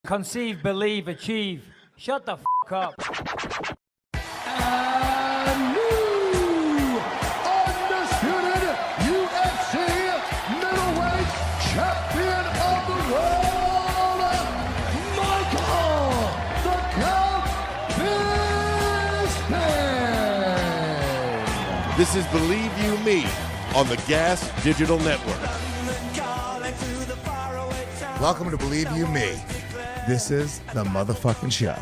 Conceive, believe, achieve. Shut the f*** up. And new undisputed UFC middleweight champion of the world, Michael the Count Bisping. This is Believe You Me on the Gas Digital Network. Welcome to Believe You Me. This is the motherfucking show.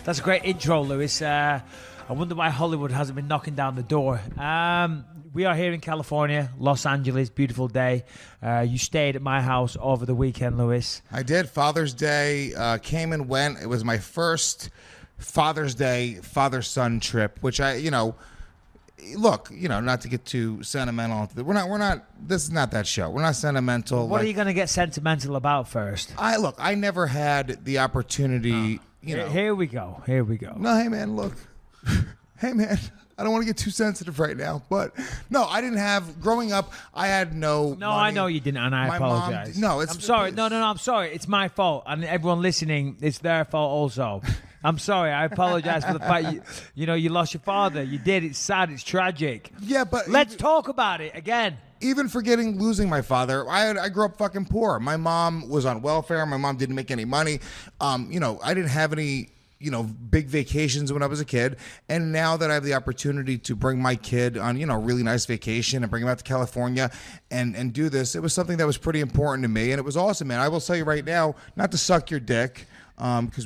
That's a great intro, Lewis. I wonder why Hollywood hasn't been knocking down the door. We are here in California, Los Angeles, beautiful day. You stayed at my house over the weekend, Lewis. I did. Father's Day came and went. It was my first Father's Day, father-son trip, which look, not to get too sentimental. We're not. This is not that show. We're not sentimental. What are you going to get sentimental about first? I never had the opportunity. Here we go. No, hey man, look. Hey man, I don't want to get too sensitive right now, but no, I didn't have. Growing up, I had no. No, money. I know you didn't, and I apologize. I'm sorry. No, I'm sorry. It's my fault, and everyone listening, it's their fault also. I'm sorry. I apologize for the fact you lost your father. You did. It's sad. It's tragic. Yeah, but let's talk about it again. Even forgetting losing my father, I grew up fucking poor. My mom was on welfare. My mom didn't make any money. I didn't have any, big vacations when I was a kid. And now that I have the opportunity to bring my kid on, a really nice vacation and bring him out to California and do this, it was something that was pretty important to me. And it was awesome, man. I will tell you right now, not to suck your dick. Because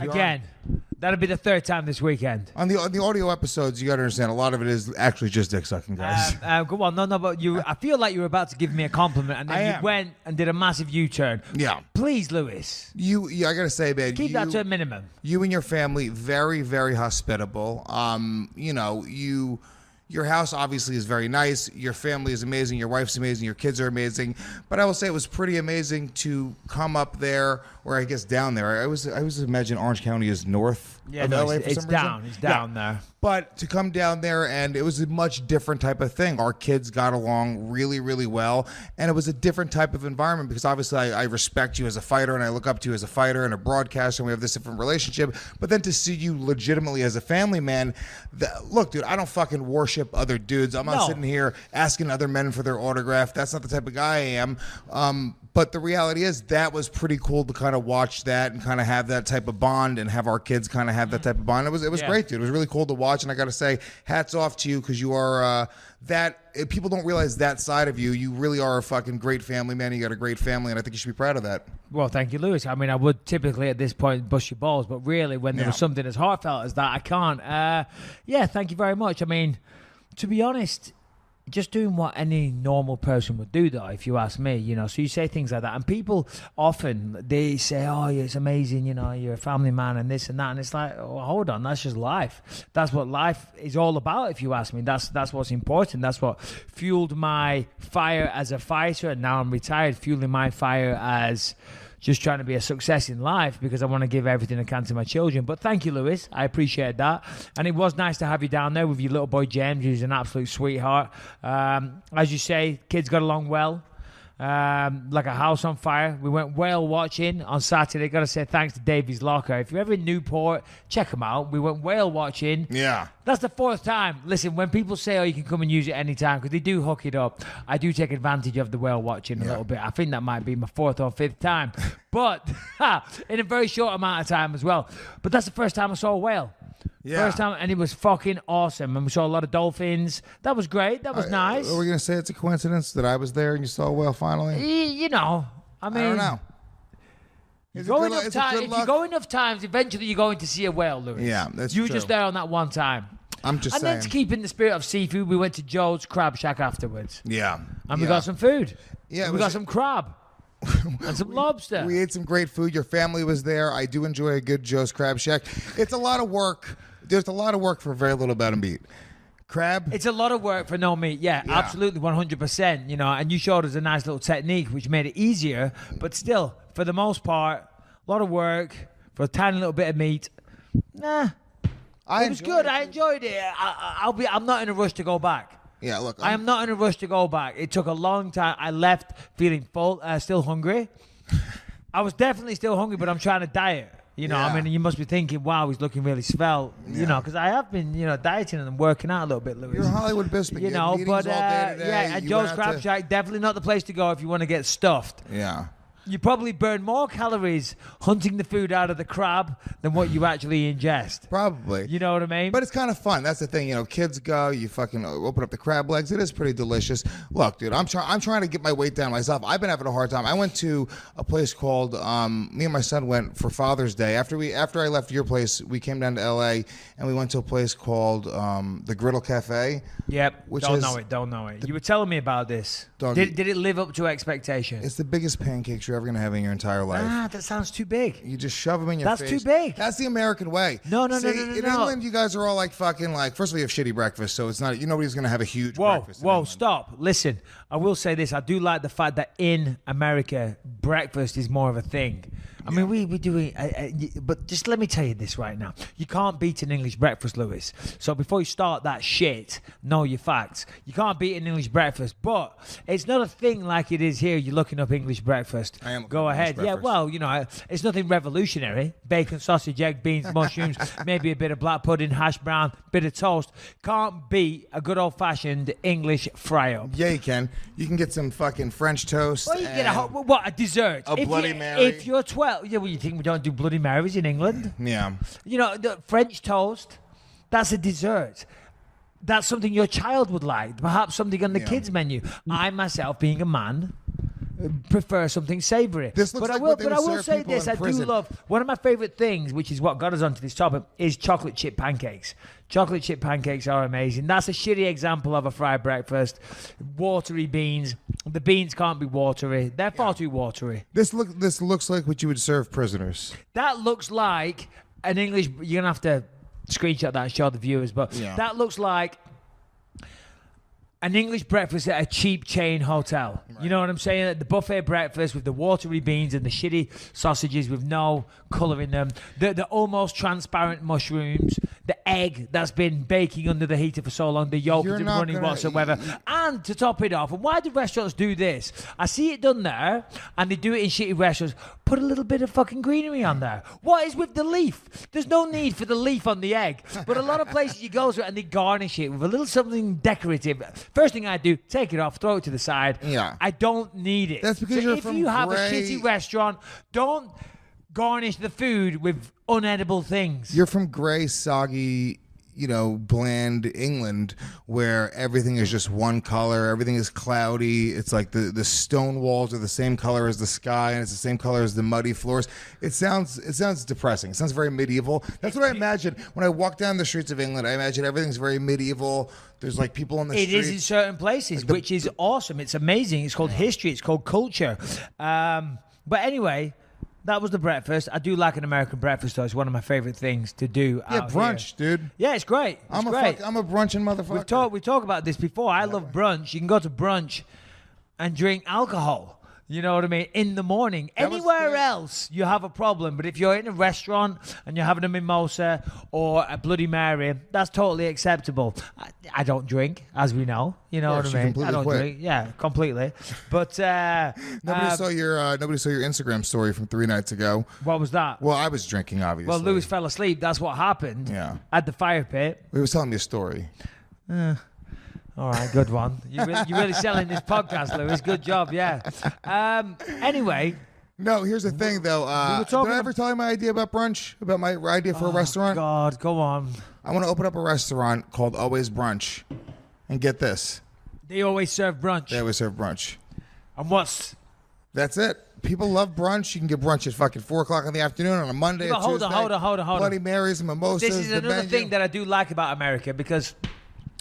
that'll be the third time this weekend. On the audio episodes, you got to understand a lot of it is actually just dick sucking, guys. Go on, no, but I feel like you were about to give me a compliment, and then you went and did a massive U-turn. Yeah, please, Lewis. I gotta say, man, keep that to a minimum. You and your family very, very hospitable. Your house obviously is very nice. Your family is amazing. Your wife's amazing. Your kids are amazing. But I will say it was pretty amazing to come up there, or I guess down there. I always imagine Orange County is north of LA for some reason. It's down there. But to come down there, and it was a much different type of thing. Our kids got along really, really well, and it was a different type of environment because obviously I respect you as a fighter, and I look up to you as a fighter and a broadcaster, and we have this different relationship. But then to see you legitimately as a family man, look, dude, I don't fucking worship other dudes. I'm not sitting here asking other men for their autograph. That's not the type of guy I am. But the reality is that was pretty cool to kind of watch that and kind of have that type of bond and have our kids kind of have that type of bond. It was great, dude. It was really cool to watch. And I got to say, hats off to you because you are people don't realize that side of you. You really are a fucking great family man. You got a great family, and I think you should be proud of that. Well, thank you, Lewis. I mean, I would typically at this point bust your balls, but really when there was something as heartfelt as that, I can't. Thank you very much. I mean, to be honest, just doing what any normal person would do, though, if you ask me, so you say things like that, and people often, they say, oh, it's amazing, you're a family man and this and that, and it's like, oh, hold on, that's just life. That's what life is all about, if you ask me. That's what's important. That's what fueled my fire as a fighter, and now I'm retired, fueling my fire as just trying to be a success in life because I want to give everything I can to my children. But thank you, Lewis. I appreciate that. And it was nice to have you down there with your little boy, James, who's an absolute sweetheart. As you say, kids got along well. Like a house on fire. We went whale watching on Saturday. Got to say thanks to Davies Locker. If you're ever in Newport, check them out. We went whale watching. Yeah. That's the fourth time. Listen, when people say, oh, you can come and use it anytime, because they do hook it up, I do take advantage of the whale watching a little bit. I think that might be my fourth or fifth time. But in a very short amount of time as well. But that's the first time I saw a whale. Yeah. First time, and it was fucking awesome. And we saw a lot of dolphins. That was great. That was nice. Are we going to say it's a coincidence that I was there and you saw a whale finally? I mean, I don't know. If you go enough times, eventually you're going to see a whale, Lewis. Yeah, that's true. You were just there on that one time. I'm just saying. And then to keep in the spirit of seafood, we went to Joe's Crab Shack afterwards. Yeah. And we got some food. Yeah. We got some crab. And some lobster. We ate some great food. Your family was there. I do enjoy a good Joe's Crab Shack. It's a lot of work. There's a lot of work for very little amount of meat. Crab? It's a lot of work for no meat. Yeah. Absolutely, 100%. And you showed us a nice little technique which made it easier. But still, for the most part, a lot of work for a tiny little bit of meat. Nah. It was good. I enjoyed it. I'm not in a rush to go back. Yeah, look. I am not in a rush to go back. It took a long time. I left feeling full, still hungry. I was definitely still hungry, but I'm trying to diet. You know, I mean, you must be thinking, wow, he's looking really svelte. You know, because I have been, dieting and working out a little bit, Louis. You're Hollywood Bisping. You know, but all day today. yeah, and Joe's Crab Shack, definitely not the place to go if you want to get stuffed. Yeah. You probably burn more calories hunting the food out of the crab than what you actually ingest. Probably. You know what I mean? But it's kind of fun. That's the thing. You know, kids go, you fucking open up the crab legs. It is pretty delicious. Look, dude, I'm trying to get my weight down myself. I've been having a hard time. I went to a place called, me and my son went for Father's Day. After I left your place, we came down to L.A. and we went to a place called the Griddle Cafe. Yep. Which Don't know it. You were telling me about this. Did it live up to expectations? It's the biggest pancakes you're ever going to have in your entire life. Ah, that sounds too big. You just shove them in your face. That's too big. That's the American way. No. In England, you guys are all like fucking like, first of all, you have shitty breakfast, so it's not, nobody's going to have a huge breakfast. Whoa, stop. Listen, I will say this. I do like the fact that in America, breakfast is more of a thing. I mean, we do it, but just let me tell you this right now. You can't beat an English breakfast, Lewis. So before you start that shit, know your facts. You can't beat an English breakfast, but it's not a thing like it is here. You're looking up English breakfast. I am. Go ahead. Yeah, well, it's nothing revolutionary. Bacon, sausage, egg, beans, mushrooms, maybe a bit of black pudding, hash brown, bit of toast. Can't beat a good old-fashioned English fry-up. Yeah, you can. You can get some fucking French toast. Well, you get a dessert. A Bloody Mary. If you're 12, you think we don't do Bloody Marys in England? Yeah. The French toast, that's a dessert. That's something your child would like. Perhaps something on the kids' menu. I, myself, being a man, prefer something savory. But I will say this. I do love, one of my favorite things, which is what got us onto this topic, is chocolate chip pancakes. Chocolate chip pancakes are amazing. That's a shitty example of a fried breakfast. Watery beans. The beans can't be watery. They're far too watery. This looks like what you would serve prisoners. That looks like an English... You're going to have to screenshot that and show the viewers, but that looks like an English breakfast at a cheap chain hotel. Right. You know what I'm saying? The buffet breakfast with the watery beans and the shitty sausages with no colour in them. The almost transparent mushrooms. The egg that's been baking under the heater for so long. The yolk isn't running whatsoever. And to top it off, and why do restaurants do this? I see it done there, and they do it in shitty restaurants. Put a little bit of fucking greenery on there. What is with the leaf? There's no need for the leaf on the egg. But a lot of places you go to and they garnish it with a little something decorative. First thing I do, take it off, throw it to the side. Yeah. I don't need it. That's because if you have a shitty restaurant, don't garnish the food with unedible things. You're from gray, soggy, bland England, where everything is just one color, everything is cloudy. It's like the stone walls are the same color as the sky, and it's the same color as the muddy floors. It sounds depressing. It sounds very medieval. That's what I imagine when I walk down the streets of England. I imagine everything's very medieval. There's like people on the streets. It is in certain places, which is awesome. It's amazing. It's called history. It's called culture. But anyway, that was the breakfast. I do like an American breakfast, though. It's one of my favorite things to do. Yeah, brunch, dude. Yeah, it's great. I'm a brunching motherfucker. We talk about this before. I love brunch. You can go to brunch and drink alcohol. You know what I mean? In the morning. Anywhere else, you have a problem. But if you're in a restaurant and you're having a mimosa or a Bloody Mary, that's totally acceptable. I don't drink, as we know. You know what I mean? I don't drink. Yeah, completely. But nobody saw your Instagram story from 3 nights ago. What was that? Well, I was drinking, obviously. Well, Lewis fell asleep. That's what happened. Yeah. At the fire pit. He was telling me a story. All right, good one. You're really selling this podcast, Lewis. Good job, yeah. Anyway. No, here's the thing, though. Did I ever tell you my idea about brunch? About my idea for a restaurant? God, go on. I want to open up a restaurant called Always Brunch. And get this. They always serve brunch. They always serve brunch. And what's... That's it. People love brunch. You can get brunch at fucking 4 o'clock in the afternoon on a Monday or Tuesday. Hold on. Bloody Marys and mimosas. This is another thing that I do like about America, because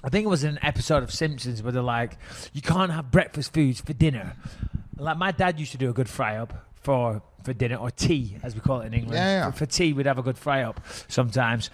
I think it was an episode of Simpsons where they're like, you can't have breakfast foods for dinner. Like my dad used to do a good fry up for dinner, or tea, as we call it in England. Yeah. For tea, we'd have a good fry up sometimes.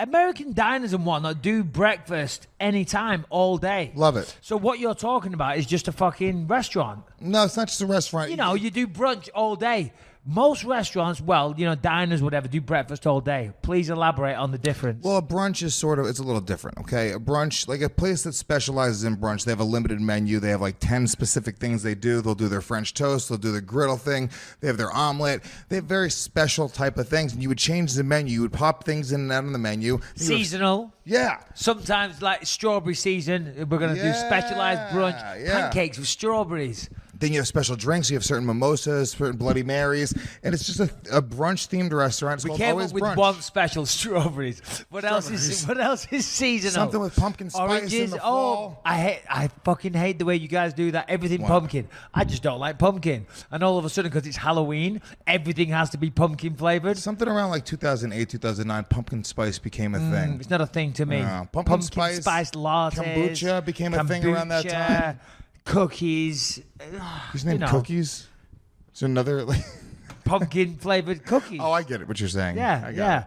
American diners and whatnot do breakfast anytime, all day. Love it. So what you're talking about is just a fucking restaurant. No, it's not just a restaurant. You do brunch all day. Most restaurants, well, diners, whatever, do breakfast all day. Please elaborate on the difference. Well, a brunch is it's a little different, okay? A brunch, like a place that specializes in brunch, they have a limited menu. They have like 10 specific things they do. They'll do their French toast. They'll do their griddle thing. They have their omelet. They have very special type of things. And you would change the menu. You would pop things in and out on the menu. Seasonal. Yeah. Sometimes like strawberry season, we're going to do specialized brunch. Pancakes with strawberries. Then you have special drinks. You have certain mimosas, certain Bloody Marys, and it's just a brunch-themed restaurant. It's we called came Always up with Brunch. one special: strawberries. What else is seasonal? Something with pumpkin spice Oranges. in the fall. I fucking hate the way you guys do that. Everything pumpkin. I just don't like pumpkin. And all of a sudden, because it's Halloween, everything has to be pumpkin flavored. Something around like 2008, 2009, pumpkin spice became a thing. It's not a thing to me. No. Pumpkin spice lattes. Kombucha became a thing around that time. Cookies. His name Cookies? Is there another pumpkin flavored cookies? Oh, I get it. What you're saying? Yeah.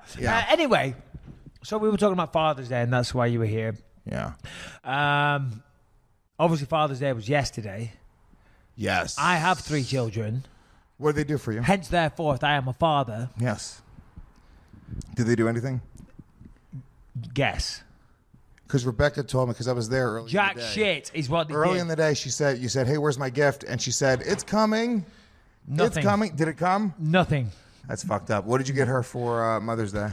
Anyway, so we were talking about Father's Day, and that's why you were here. Yeah. Obviously, Father's Day was yesterday. Yes. I have 3 children. What do they do for you? Hence, therefore, I am a father. Yes. Did they do anything? Guess. Because Rebecca told me, because I was there early Jack in the day. shit is what they Early did. in the day, you said, hey, where's my gift? And she said, it's coming. Nothing. It's coming. Did it come? Nothing. That's fucked up. What did you get her for Mother's Day?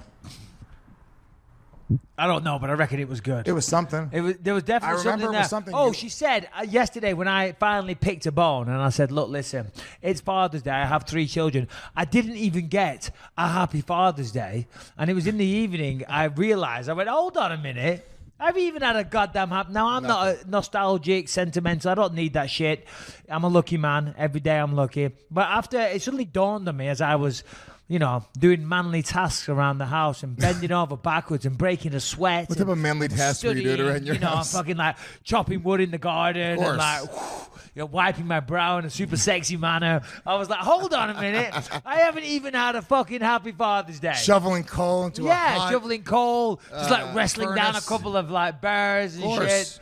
I don't know, but I reckon it was good. It was something. There was definitely something there. It was something. Oh, she said yesterday when I finally picked a bone, and I said, look, listen, it's Father's Day. I have 3 children. I didn't even get a happy Father's Day. And it was in the evening I realized, I went, hold on a minute. I've even had a goddamn happy. Now, I'm not a nostalgic, sentimental. I don't need that shit. I'm a lucky man. Every day I'm lucky. But after, it suddenly dawned on me as I was, doing manly tasks around the house and bending over backwards and breaking a sweat. What type of manly tasks were you doing around your house? Fucking like chopping wood in the garden and like wiping my brow in a super sexy manner. I was like, hold on a minute. I haven't even had a fucking happy Father's Day. Shoveling coal into a hot, shoveling coal. Just like wrestling down a couple of like bears and shit.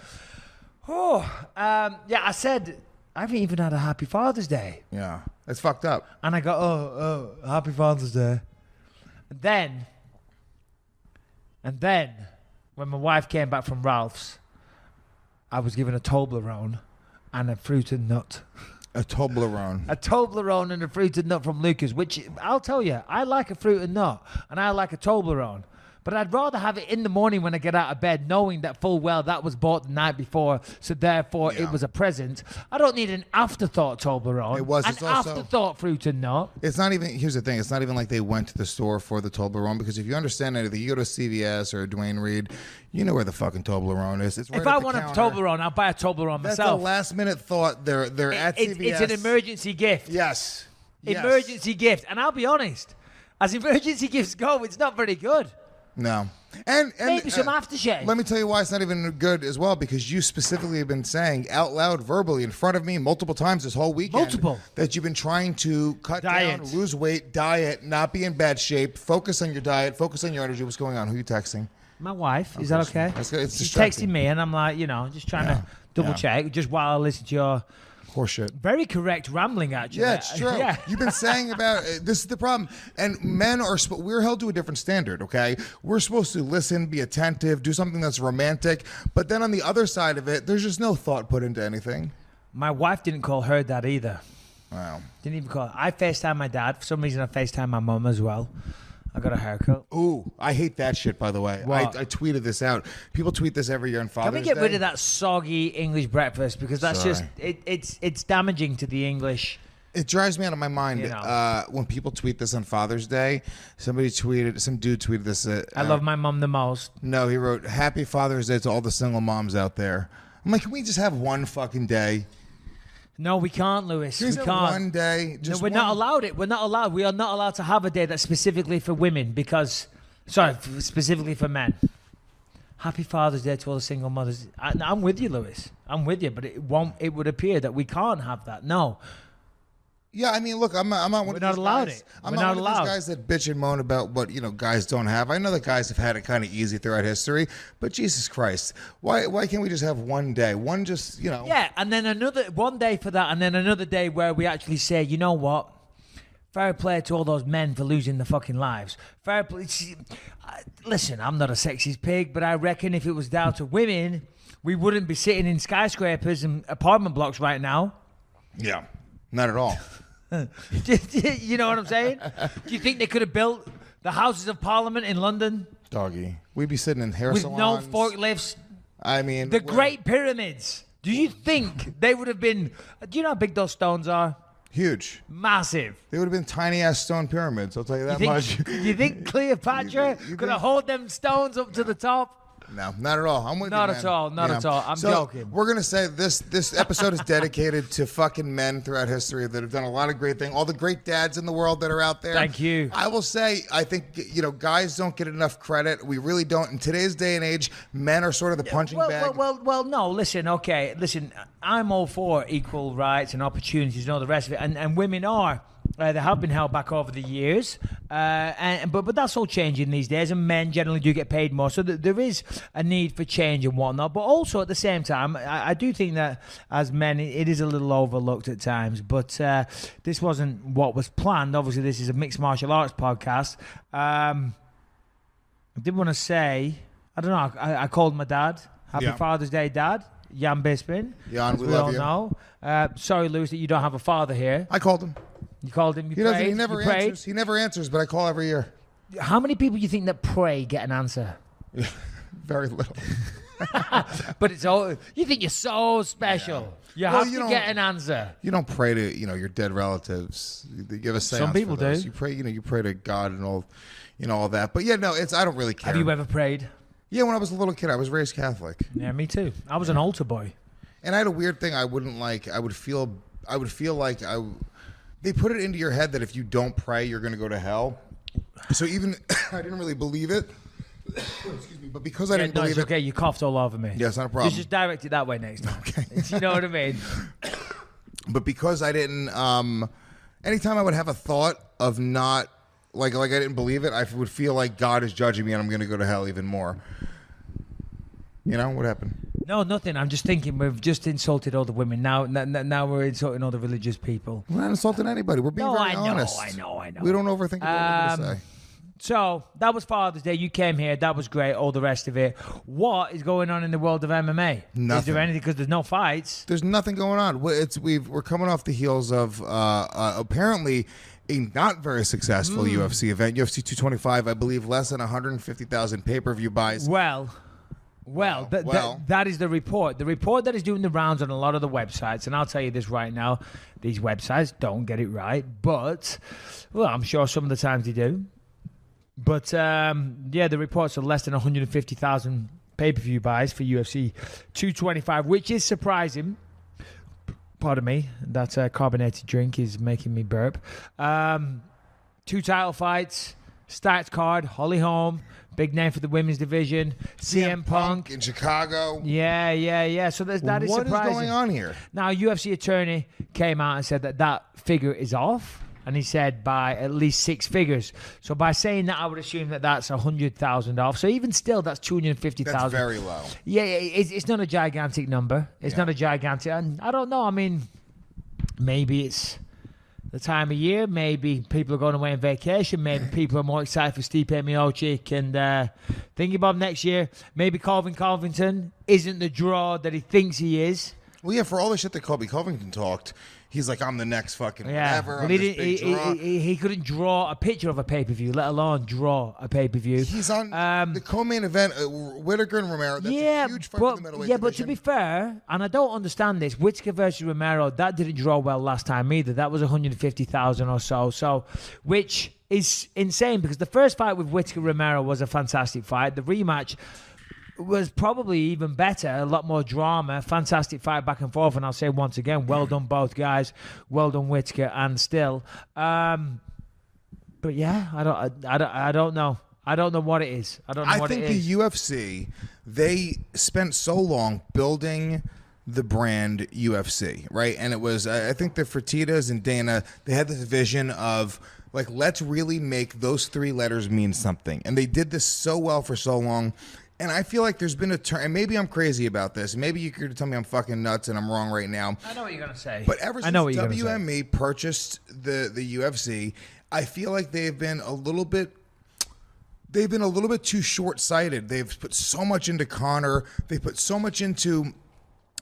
I said, I haven't even had a happy Father's Day. Yeah. It's fucked up. And I go, happy Father's Day. And then, when my wife came back from Ralph's, I was given a Toblerone and a fruited nut. A Toblerone. A Toblerone and a fruited nut from Lucas, which I'll tell you, I like a fruited nut and I like a Toblerone. But I'd rather have it in the morning when I get out of bed, knowing that full well that was bought the night before, so therefore it was a present. I don't need an afterthought Toblerone. It was. An It's also afterthought fruit and nut. It's not even. Here's the thing. It's not even like they went to the store for the Toblerone, because if you understand anything, you go to CVS or Dwayne Reed, you know where the fucking Toblerone is. It's right If at I the want counter. a Toblerone, I'll buy a Toblerone That's myself. a last minute thought. They're at CVS. It's an emergency gift. Yes. Emergency gift. And I'll be honest, as emergency gifts go, it's not very good. No. And maybe some aftershave. Let me tell you why it's not even good as well, because you specifically have been saying out loud, verbally, in front of me multiple times this whole weekend that you've been trying to cut down, lose weight, diet, not be in bad shape, focus on your diet, focus on your energy. What's going on? Who are you texting? My wife. Is that okay? It's She's texting me, and I'm like, just trying to double check, just while I listen to your horseshit. Very correct rambling, actually. Yeah, it's true. Yeah. You've been saying about this is the problem, and men are we're held to a different standard. Okay, we're supposed to listen, be attentive, do something that's romantic, but then on the other side of it, there's just no thought put into anything. My wife didn't call her dad either. Wow. Didn't even call her. I FaceTime my dad. For some reason, I FaceTime my mum as well. I got a haircut. Ooh, I hate that shit, by the way. I tweeted this out. People tweet this every year on Father's Day. Can we get rid of that soggy English breakfast? Because that's just, it's damaging to the English. It drives me out of my mind when people tweet this on Father's Day. Some dude tweeted this. I love my mom the most. No, he wrote, Happy Father's Day to all the single moms out there. I'm like, can we just have one fucking day? No, we can't, Lewis. We can't. One day. No, we're not allowed it. We're not allowed. We are not allowed to have a day that's specifically for women specifically for men. Happy Father's Day to all the single mothers. I'm with you, Lewis. I'm with you, but it would appear that we can't have that. No. Yeah, I mean, look, I'm not one We're of not these allowed guys. it. I'm We're not not one of allowed. these guys that bitch and moan about what guys don't have. I know that guys have had it kind of easy throughout history, but Jesus Christ, why can't we just have one day? One just, Yeah, and then one day for that, and then another day where we actually say, you know what? Fair play to all those men for losing their fucking lives. Fair play. Listen, I'm not a sexist pig, but I reckon if it was down to women, we wouldn't be sitting in skyscrapers and apartment blocks right now. Yeah, not at all. You know what I'm saying? Do you think they could have built the Houses of Parliament in London? Doggy. We'd be sitting in hair with salons. no forklifts. I mean... The Great Pyramids. Do you think they would have been... Do you know how big those stones are? Huge. Massive. They would have been tiny-ass stone pyramids, I'll tell you that much. You think Cleopatra could have hold them stones up to the top? No, not at all. I'm with you, Not man. at all. Not Yeah. at all. I'm So, joking. We're going to say this episode is dedicated to fucking men throughout history that have done a lot of great things. All the great dads in the world that are out there. Thank you. I will say, I think, guys don't get enough credit. We really don't. In today's day and age, men are sort of the punching bag. Well, no, listen, okay. Listen, I'm all for equal rights and opportunities and all the rest of it. And women are. They have been held back over the years, but that's all changing these days, and men generally do get paid more. So there is a need for change and whatnot. But also at the same time, I do think that as men, it is a little overlooked at times. But this wasn't what was planned. Obviously, this is a mixed martial arts podcast. I did want to say, I don't know. I called my dad. Happy Father's Day, Dad. Jan Bisping. Jan, we all love you. know. Sorry, Lewis, that you don't have a father here. I called him. You called him. He never answers. He never answers, but I call every year. How many people do you think that pray get an answer? Very little. But it's all. You think you're so special. You have to get an answer. You don't pray to your dead relatives. You give a seance. Some people do. You pray. You pray to God and all that. But yeah, no, I don't really care. Have you ever prayed? Yeah, when I was a little kid, I was raised Catholic. Yeah, me too. I was an altar boy. And I had a weird thing. I would feel like they put it into your head that if you don't pray, you're going to go to hell. So even I didn't really believe it. Excuse me, but because I didn't believe it. Okay, you coughed all over me. Yeah, it's not a problem. Just direct it that way next time. Okay. You know what I mean? But because I didn't, anytime I would have a thought of not, like I didn't believe it, I would feel like God is judging me and I'm going to go to hell even more. You know, what happened? No, nothing. I'm just thinking we've just insulted all the women. Now we're insulting all the religious people. We're not insulting anybody. We're being very honest. I know. We don't overthink what we're going to say. So that was Father's Day. You came here. That was great. All the rest of it. What is going on in the world of MMA? Nothing. Is there anything? Because there's no fights. There's nothing going on. We're coming off the heels of apparently a not very successful UFC event. UFC 225, I believe, less than 150,000 pay-per-view buys. Well, that is the report. The report that is doing the rounds on a lot of the websites, and I'll tell you this right now, these websites don't get it right, but, well, I'm sure some of the times they do. But, the reports are less than 150,000 pay-per-view buys for UFC 225, which is surprising. Pardon me, that carbonated drink is making me burp. 2 title fights, stats card, Holly Holm, big name for the women's division. CM Punk in Chicago. Yeah. So that is surprising. What is going on here? Now, a UFC attorney came out and said that figure is off. And he said by at least 6 figures. So by saying that, I would assume that that's 100,000 off. So even still, that's 250,000. That's very low. Yeah, it's not a gigantic number. It's not a gigantic. And I don't know. I mean, maybe it's the time of year. Maybe people are going away on vacation. Maybe people are more excited for Stipe Miocic and thinking about next year. Maybe Colvin Covington isn't the draw that he thinks he is. Well, yeah, for all the shit that Colby Covington talked, he's like, I'm the next fucking whatever. But he couldn't draw a picture of a pay-per-view, let alone draw a pay-per-view. He's on the co-main event, Whitaker and Romero. That's a huge fight in the middleweight division. But to be fair, and I don't understand this, Whitaker versus Romero, that didn't draw well last time either. That was 150,000 or so, which is insane because the first fight with Whitaker Romero was a fantastic fight. The rematch was probably even better, a lot more drama, fantastic fight back and forth, and I'll say once again, well done both guys, well done Whitaker and Still. But yeah, I don't know. I don't know what it is. I think the UFC, they spent so long building the brand UFC, right? And it was, I think the Fertittas and Dana, they had this vision of, like, let's really make those 3 letters mean something. And they did this so well for so long. And I feel like there's been a turn, and maybe I'm crazy about this. Maybe you could tell me I'm fucking nuts and I'm wrong right now. I know what you're gonna say. But ever since WME purchased the UFC, I feel like they've been a little bit too short-sighted. They've put so much into Conor. They put so much into,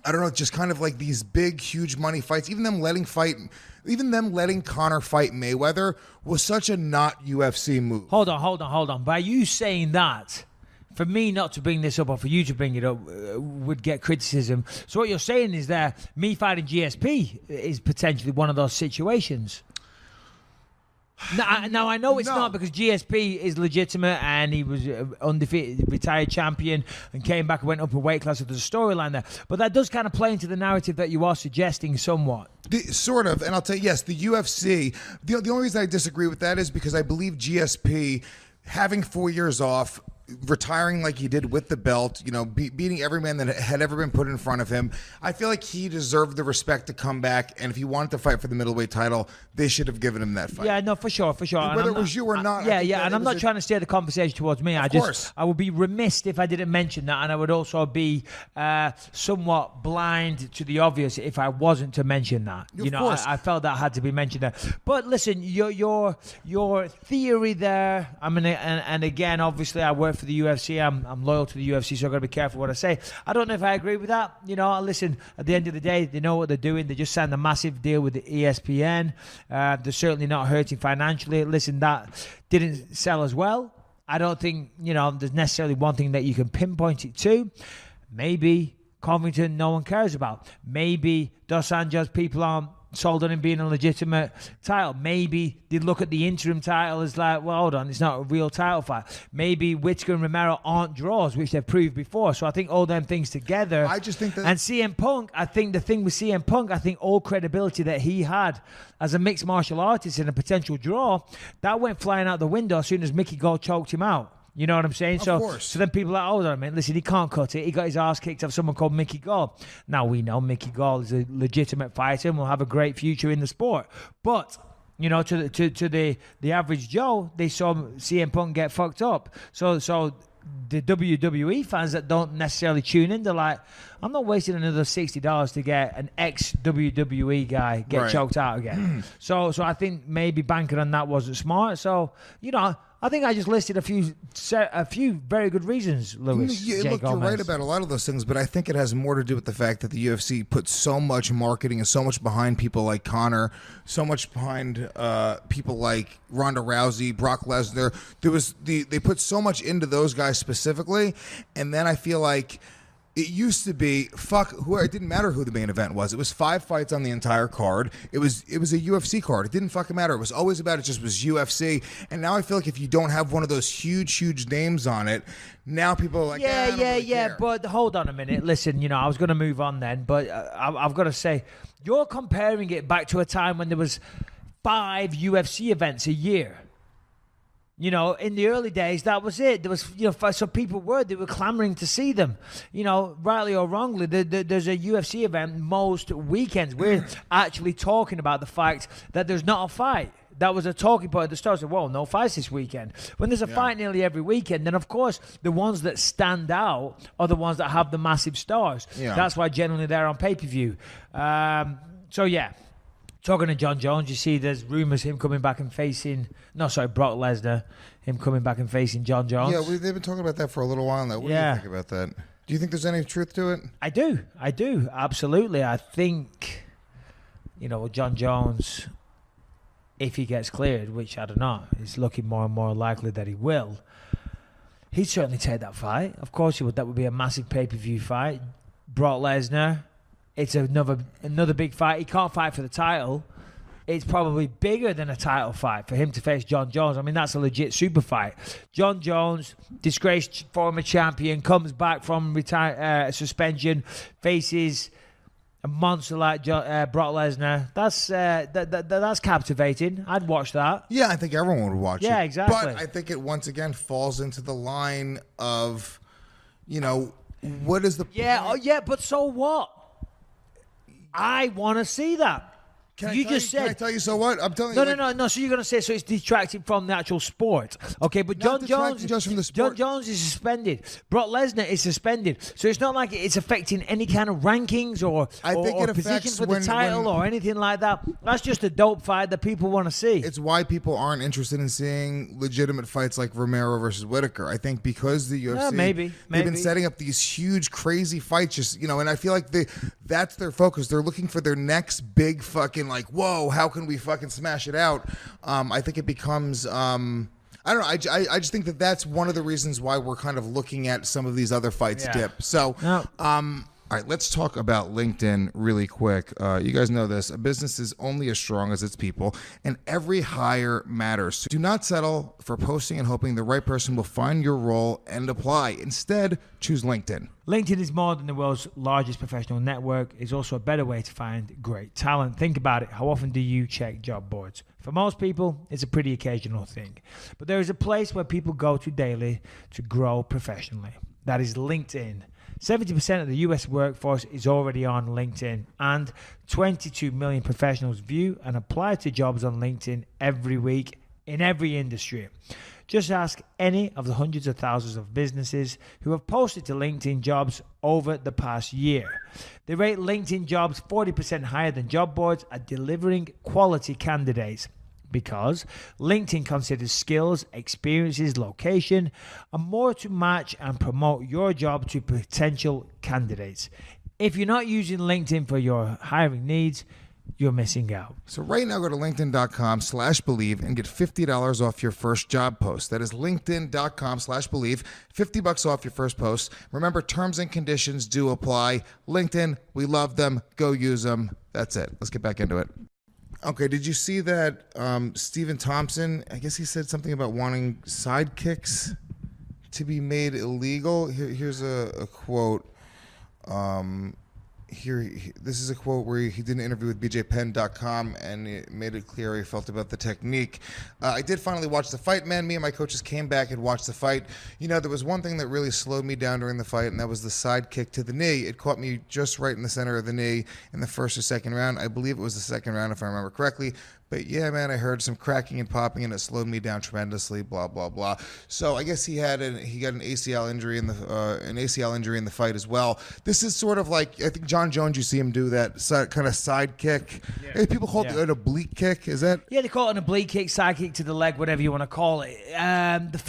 I don't know, just kind of like these big, huge money fights. Even them letting Conor fight Mayweather was such a not UFC move. Hold on. By you saying that, for me not to bring this up or for you to bring it up would get criticism. So what you're saying is that me fighting GSP is potentially one of those situations. Now I know it's not, because GSP is legitimate and he was undefeated, retired champion, and came back and went up a weight class. So there's a storyline there. But that does kind of play into the narrative that you are suggesting somewhat. Sort of, and I'll tell you, yes, the UFC, the only reason I disagree with that is because I believe GSP, having 4 years off, retiring like he did with the belt, beating every man that had ever been put in front of him, I feel like he deserved the respect to come back, and if he wanted to fight for the middleweight title, they should have given him that fight. Yeah, no, for sure. Whether it was you or not. And I'm not trying to steer the conversation towards me. I would be remiss if I didn't mention that, and I would also be somewhat blind to the obvious if I wasn't to mention that. I felt that had to be mentioned there. But listen, your theory there, and again, obviously I work for the UFC. I'm loyal to the UFC, so I've got to be careful what I say. I don't know if I agree with that. Listen, at the end of the day, they know what they're doing. They just signed a massive deal with the ESPN. They're certainly not hurting financially. Listen, that didn't sell as well. I don't think, there's necessarily one thing that you can pinpoint it to. Maybe Covington no one cares about. Maybe Dos Anjos people aren't sold on him being a legitimate title. Maybe they look at the interim title as like, well, hold on, it's not a real title fight. Maybe Whittaker and Romero aren't draws, which they've proved before. So I think all them things together. I just think that. And CM Punk, I think the thing with CM Punk, I think all credibility that he had as a mixed martial artist and a potential draw, that went flying out the window as soon as Mickey Gall choked him out. You know what I'm saying? Of course. So then people are like, hold on a minute, listen, he can't cut it. He got his ass kicked off someone called Mickey Gall. Now we know Mickey Gall is a legitimate fighter and will have a great future in the sport. But, to the average Joe, they saw CM Punk get fucked up. So the WWE fans that don't necessarily tune in, they're like, I'm not wasting another $60 to get an ex-WWE guy get choked out again. So I think maybe banking on that wasn't smart. So, I think I just listed a few very good reasons, Lewis. You're right about a lot of those things, but I think it has more to do with the fact that the UFC put so much marketing and so much behind people like Conor, so much behind people like Ronda Rousey, Brock Lesnar. They put so much into those guys specifically, and then I feel like it used to be it didn't matter who the main event was. It was 5 fights on the entire card. It was a UFC card. It didn't fucking matter. It was always about it just was UFC. And now I feel like if you don't have one of those huge names on it, now people are like, yeah. But hold on a minute. Listen, I was going to move on then, but I've got to say, you're comparing it back to a time when there was 5 UFC events a year. In the early days, that was it. There was, so people they were clamoring to see them. Rightly or wrongly, there's a UFC event most weekends. We're actually talking about the fact that there's not a fight. That was a talking point at the start. So, well, no fights this weekend. When there's a fight nearly every weekend, then of course the ones that stand out are the ones that have the massive stars. Yeah. That's why generally they're on pay-per-view. Talking to John Jones, you see there's rumours him coming back and facing... Brock Lesnar. Him coming back and facing John Jones. Yeah, they've been talking about that for a little while now. What do you think about that? Do you think there's any truth to it? I do. Absolutely. I think, John Jones, if he gets cleared, which I don't know, it's looking more and more likely that he will, he'd certainly take that fight. Of course he would. That would be a massive pay-per-view fight. Brock Lesnar... It's another big fight. He can't fight for the title. It's probably bigger than a title fight for him to face John Jones. I mean, that's a legit super fight. John Jones, disgraced former champion, comes back from suspension, faces a monster like Brock Lesnar. That's captivating. I'd watch that. Yeah, I think everyone would watch it. Yeah, exactly. But I think it once again falls into the line of, what is the point? But so what? I want to see that. Can you I just said. Can I tell you so what? I'm telling No, you. no. So you're gonna say so it's detracting from the actual sport, okay? But Not John Jones, detracting just from the sport. John Jones is suspended. Brock Lesnar is suspended. So it's not like it's affecting any kind of rankings or position affects for the title or anything like that. That's just a dope fight that people want to see. It's why people aren't interested in seeing legitimate fights like Romero versus Whitaker. I think because the UFC, maybe. they've been setting up these huge, crazy fights. Just and I feel like that's their focus. They're looking for their next big fucking whoa, how can we fucking smash it out? I think it becomes. I don't know. I just think that's one of the reasons why we're kind of looking at some of these other fights dip. So, all right, let's talk about LinkedIn really quick. You guys know this. A business is only as strong as its people, and every hire matters. So do not settle for posting and hoping the right person will find your role and apply. Instead, choose LinkedIn. LinkedIn is more than the world's largest professional network. It's also a better way to find great talent. Think about it. How often do you check job boards? For most people, it's a pretty occasional thing. But there is a place where people go to daily to grow professionally. That is LinkedIn. 70% of the US workforce is already on LinkedIn, and 22 million professionals view and apply to jobs on LinkedIn every week in every industry. Just ask any of the hundreds of thousands of businesses who have posted to LinkedIn jobs over the past year. They rate LinkedIn jobs 40% higher than job boards at delivering quality candidates, because LinkedIn considers skills, experiences, location, and more to match and promote your job to potential candidates. If you're not using LinkedIn for your hiring needs, you're missing out. So right now, go to linkedin.com/believe and get $50 off your first job post. That is linkedin.com/believe, $50 off your first post. Remember, terms and conditions do apply. LinkedIn, we love them. Go use them. That's it. Let's get back into it. Okay, did you see that Stephen Thompson, I guess he said something about wanting sidekicks to be made illegal? Here's a quote. This is a quote where he did an interview with BJPenn.com, and it made it clear how he felt about the technique. I did finally watch the fight, man. Me and my coaches came back and watched the fight. There was one thing that really slowed me down during the fight, and that was the side kick to the knee. It caught me just right in the center of the knee in the first or second round. I believe it was the second round, if I remember correctly. But yeah, man, I heard some cracking and popping, and it slowed me down tremendously. Blah blah blah. So I guess he got an ACL injury in the fight as well. This is sort of like, I think John Jones, you see him do that kind of side kick. Yeah. People call it an oblique kick. Is that? Yeah, they call it an oblique kick, side kick to the leg, whatever you want to call it.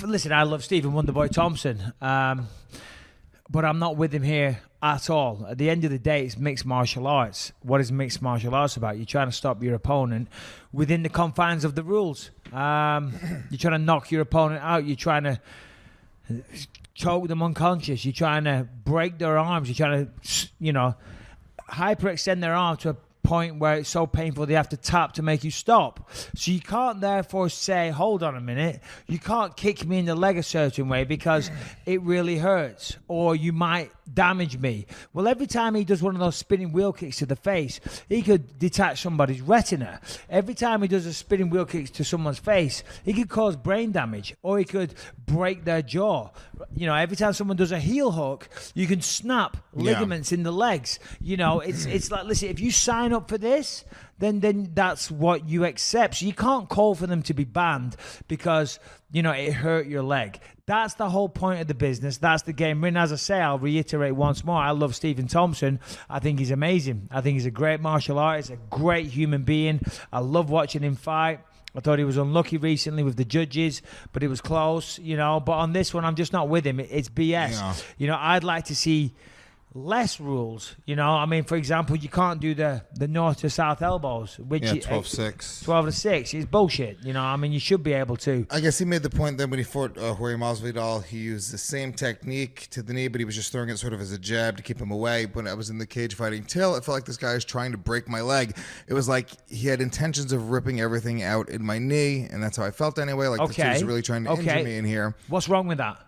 Listen, I love Stephen Wonderboy Thompson, but I'm not with him here at all. At the end of the day, it's mixed martial arts. What is mixed martial arts about? You're trying to stop your opponent within the confines of the rules. You're trying to knock your opponent out. You're trying to choke them unconscious. You're trying to break their arms. You're trying to, hyperextend their arm to a point where it's so painful they have to tap to make you stop. So you can't therefore say, hold on a minute, you can't kick me in the leg a certain way because it really hurts, or you might damage me. Well, every time he does one of those spinning wheel kicks to the face, he could detach somebody's retina. Every time he does a spinning wheel kick to someone's face, he could cause brain damage, or he could break their jaw. Every time someone does a heel hook, you can snap ligaments in the legs. It's like, listen, if you sign up for this, then that's what you accept. So you can't call for them to be banned because, it hurt your leg. That's the whole point of the business. That's the game. And as I say, I'll reiterate once more, I love Stephen Thompson. I think he's amazing. I think he's a great martial artist, a great human being. I love watching him fight. I thought he was unlucky recently with the judges, but it was close, But on this one, I'm just not with him. It's BS. Yeah. I'd like to see less rules. For example, you can't do the north to south elbows, which 12-6. 12-6 is bullshit. You should be able to. I guess he made the point that when he fought Jorge Masvidal, he used the same technique to the knee, but he was just throwing it sort of as a jab to keep him away. When I was in the cage fighting Till, it felt like this guy was trying to break my leg. It was like he had intentions of ripping everything out in my knee, and that's how I felt anyway. Like this dude was really trying to injure me in here. What's wrong with that?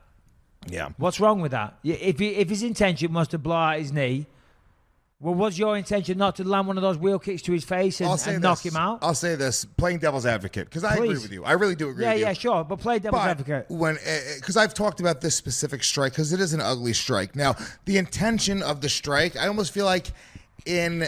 Yeah. What's wrong with that? If his intention was to blow out his knee, well, was your intention not to land one of those wheel kicks to his face and knock him out? I'll say this, playing devil's advocate, because I agree with you. I really do agree with you. Yeah, sure, but play devil's advocate. Because I've talked about this specific strike, because it is an ugly strike. Now, the intention of the strike, I almost feel like in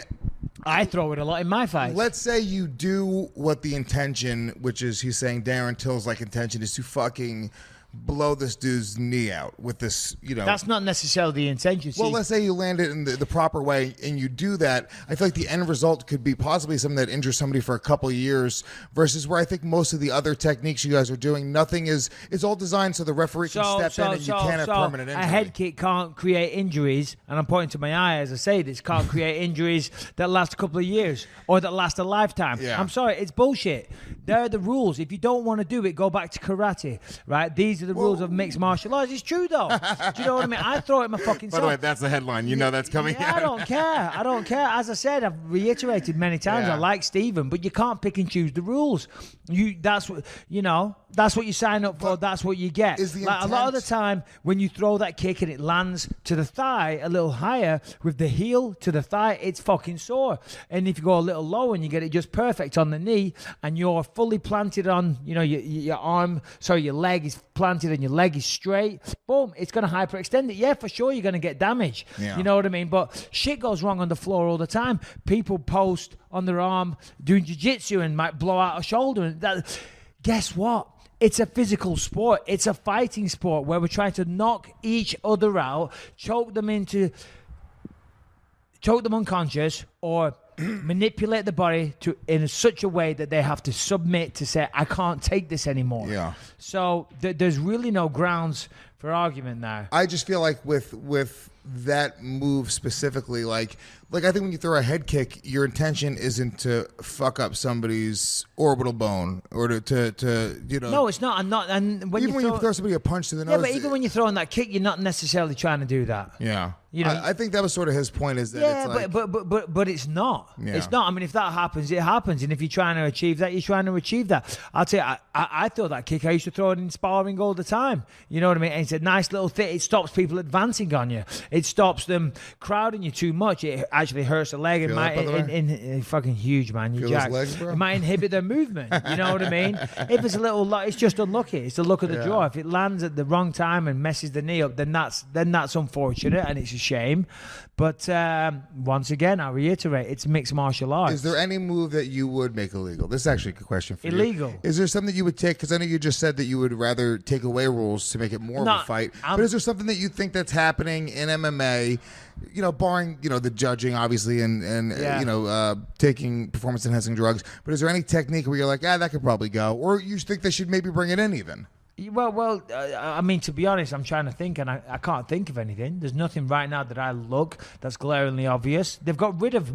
I throw it a lot in my fights. Let's say you do what the intention, which is he's saying Darren Till's like intention is to fucking blow this dude's knee out with this, That's not necessarily the intention. Well, See, let's say you land it in the proper way and you do that. I feel like the end result could be possibly something that injures somebody for a couple of years versus where I think most of the other techniques you guys are doing, it's all designed so the referee can step in and you can't have permanent injury. A head kick can't create injuries, and I'm pointing to my eye as I say this, can't create injuries that last a couple of years or that last a lifetime. Yeah. I'm sorry, it's bullshit. There are the rules. If you don't want to do it, go back to karate, right? These are the rules of mixed martial arts. It's true, though. Do you know what I mean? I throw it my fucking self. By the way, that's the headline. That's coming out. I don't care. As I said, I've reiterated many times, I like Stephen, but you can't pick and choose the rules. That's what you sign up for. That's what you get. Is the a lot of the intent- time, when you throw that kick and it lands to the thigh a little higher with the heel to the thigh, it's fucking sore. And if you go a little low and you get it just perfect on the knee and you're fully planted on, your arm, your leg is planted and your leg is straight, boom, it's going to hyperextend it. Yeah, for sure you're going to get damage. Yeah. You know what I mean? But shit goes wrong on the floor all the time. People post on their arm doing jiu-jitsu and might blow out a shoulder. And guess what? It's a physical sport. It's a fighting sport where we're trying to knock each other out, choke them unconscious, or manipulate the body in such a way that they have to submit to say, I can't take this anymore. Yeah. So there's really no grounds for argument there. I just feel like with that move specifically, like I think when you throw a head kick, your intention isn't to fuck up somebody's orbital bone or to No, it's not. And when you throw somebody a punch to the nose. Yeah, but even when you're throwing that kick, you're not necessarily trying to do that. Yeah. You know, I think that was sort of his point, is that yeah, it's like, but it's not. Yeah. It's not. I mean, if that happens, it happens. And if you're trying to achieve that, you're trying to achieve that. I'll tell you, I throw that kick. I used to throw it in sparring all the time. You know what I mean? And it's a nice little thing. It stops people advancing on you. It stops them crowding you too much. It actually hurts the leg. It might, fucking huge, man. You jack. Legs, bro? It might inhibit their movement. You know what I mean? If it's a little, it's just unlucky. It's the luck of the draw. If it lands at the wrong time and messes the knee up, then that's unfortunate and it's a shame. But once again, I reiterate, it's mixed martial arts. Is there any move that you would make illegal? This is actually a good question for you. Illegal? Is there something that you would take? Because I know you just said that you would rather take away rules to make it more of a fight. But is there something that you think that's happening in MMA, barring, the judging, obviously, and taking performance-enhancing drugs, but is there any technique where you're like, that could probably go? Or you think they should maybe bring it in even? Well, I mean, to be honest, I'm trying to think, and I can't think of anything. There's nothing right now that I look that's glaringly obvious. They've got rid of,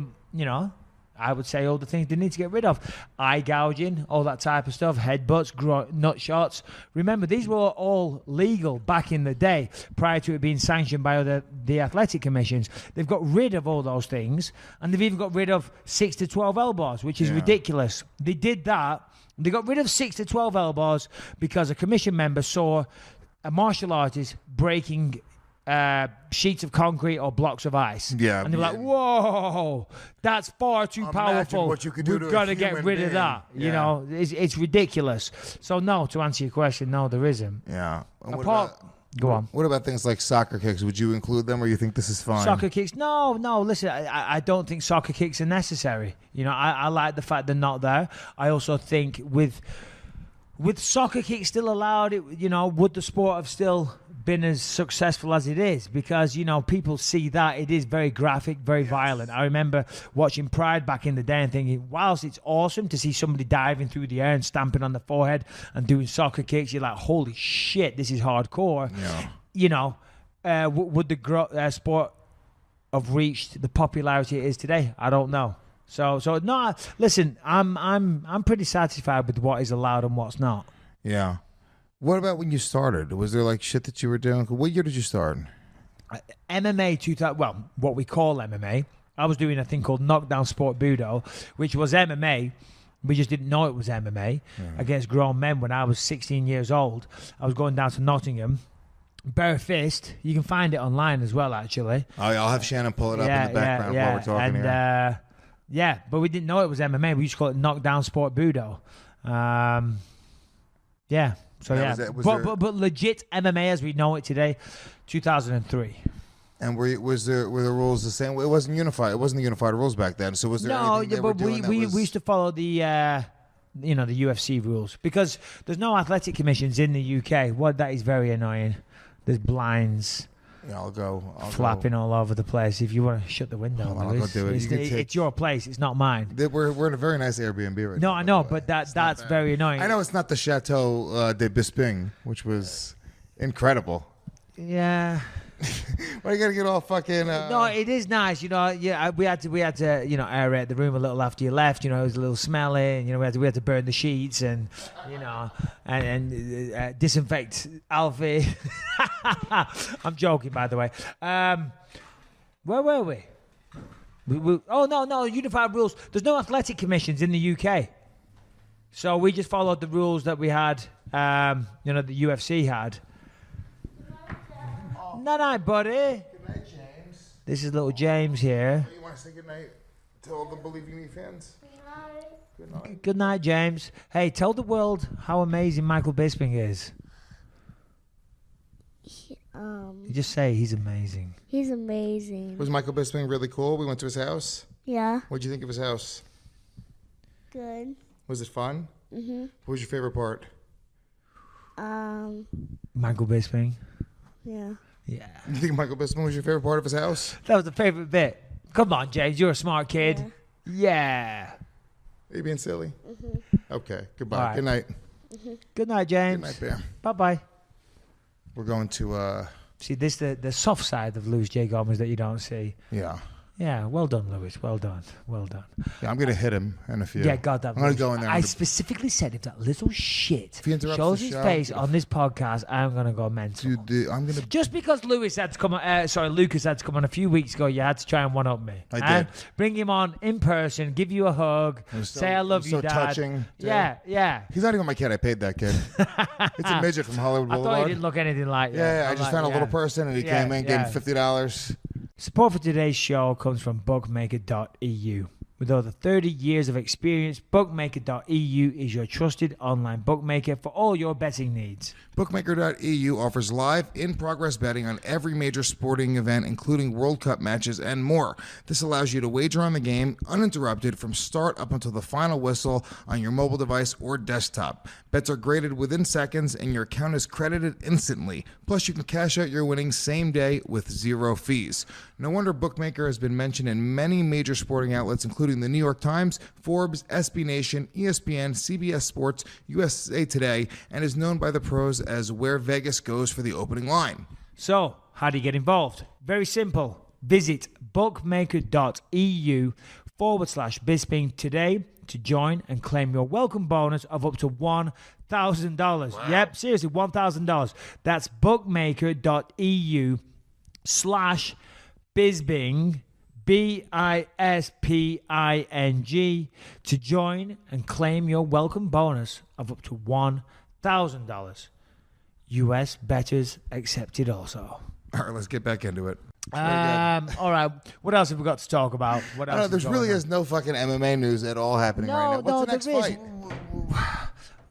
I would say all the things they need to get rid of. Eye gouging, all that type of stuff, headbutts, nut shots. Remember, these were all legal back in the day, prior to it being sanctioned by the athletic commissions. They've got rid of all those things, and they've even got rid of 6 to 12 elbows, which is ridiculous. They did that. They got rid of 6 to 12 elbows because a commission member saw a martial artist breaking sheets of concrete or blocks of ice. Yeah. And they were like, whoa, that's far too powerful. What you could do We've to got a to get human rid being. of that. Yeah. It's ridiculous. So, no, to answer your question, no, there isn't. Yeah. And Go on. What about things like soccer kicks? Would you include them, or you think this is fine? Soccer kicks? No. Listen, I don't think soccer kicks are necessary. I like the fact they're not there. I also think with soccer kicks still allowed, would the sport have still been as successful as it is? Because people see that it is very graphic, very violent. I remember watching Pride back in the day and thinking, whilst it's awesome to see somebody diving through the air and stamping on the forehead and doing soccer kicks, you're like, holy shit, this is hardcore. Would the sport have reached the popularity it is today? I don't know. So no, listen, I'm pretty satisfied with what is allowed and what's not. Yeah. What about when you started? Was there like shit that you were doing? What year did you start? MMA 2000. Well, what we call MMA. I was doing a thing called Knockdown Sport Budo, which was MMA. We just didn't know it was MMA against grown men when I was 16 years old. I was going down to Nottingham. Bare fist. You can find it online as well, actually. Oh, I'll have Shannon pull it up in the background while we're talking here. Yeah, but we didn't know it was MMA. We used to call it Knockdown Sport Budo. Was but legit MMA as we know it today, 2003. And were the rules the same? It wasn't unified. It wasn't the unified rules back then. So was there anything they were doing we used to follow the the UFC rules because there's no athletic commissions in the UK. That is very annoying. There's blinds. Yeah, I'll flapping all over the place. If you want to shut the window, I'll go do it. It's your place. It's not mine. We're in a very nice Airbnb right now. No, I know, but that's very annoying. I know it's not the Chateau de Bisping, which was incredible. Yeah. Why you gotta get all fucking? No, it is nice. Yeah, we had to aerate the room a little after you left. It was a little smelly. And, we had to burn the sheets and and disinfect Alfie. I'm joking, by the way. Where were we? No, unified rules. There's no athletic commissions in the UK, so we just followed the rules that we had. The UFC had. Night, buddy. Good night, James. This is little James here. You want to say good night to all the Believe in Me fans? Good night. Good night, James. Hey, tell the world how amazing Michael Bisping is. You just say he's amazing. He's amazing. Was Michael Bisping really cool? We went to his house. Yeah. What'd you think of his house? Good. Was it fun? Mhm. What was your favorite part? Michael Bisping. Yeah. Yeah. You think Michael Bisping was your favorite part of his house? That was the favorite bit. Come on, James. You're a smart kid. Yeah. Are you being silly? Mhm. Okay. Goodbye. All right. Good night. Good night, James. Good night, Bear. Bye-bye. We're going to See, this the soft side of Louis J. Gomez that you don't see. yeah. Yeah, well done, Louis. Well done. Well done. Yeah, I'm gonna hit him in a few. Yeah, God, that I'm gonna go in there. I specifically said if that little shit he interrupts shows the his show, face on this podcast, I'm gonna go mental. Dude, I'm gonna. Just because Lucas had to come on a few weeks ago, you had to try and one up me. I did. Bring him on in person, give you a hug, say I love you, so Dad. touching. Yeah. He's not even my kid. I paid that kid. It's a midget from Hollywood I Boulevard. thought he didn't look anything like that. Yeah, I just found a little person and he came in, gave him $50. Support for today's show comes from bookmaker.eu. With over 30 years of experience, bookmaker.eu is your trusted online bookmaker for all your betting needs. Bookmaker.eu offers live, in-progress betting on every major sporting event, including World Cup matches and more. This allows you to wager on the game uninterrupted from start up until the final whistle on your mobile device or desktop. Bets are graded within seconds and your account is credited instantly. Plus, you can cash out your winnings same day with zero fees. No wonder Bookmaker has been mentioned in many major sporting outlets, including the New York Times, Forbes, SB Nation, ESPN, CBS Sports, USA Today, and is known by the pros as where Vegas goes for the opening line. So, how do you get involved? Very simple. Visit bookmaker.eu/Bisping today to join and claim your welcome bonus of up to $1,000. Wow. Yep, seriously, $1,000. That's bookmaker.eu/Bisping, Bisping, to join and claim your welcome bonus of up to $1,000. US bettors accepted also. All right, let's get back into it. All right. What else have we got to talk about? What else? There really is no fucking MMA news at all happening right now. What's the next fight?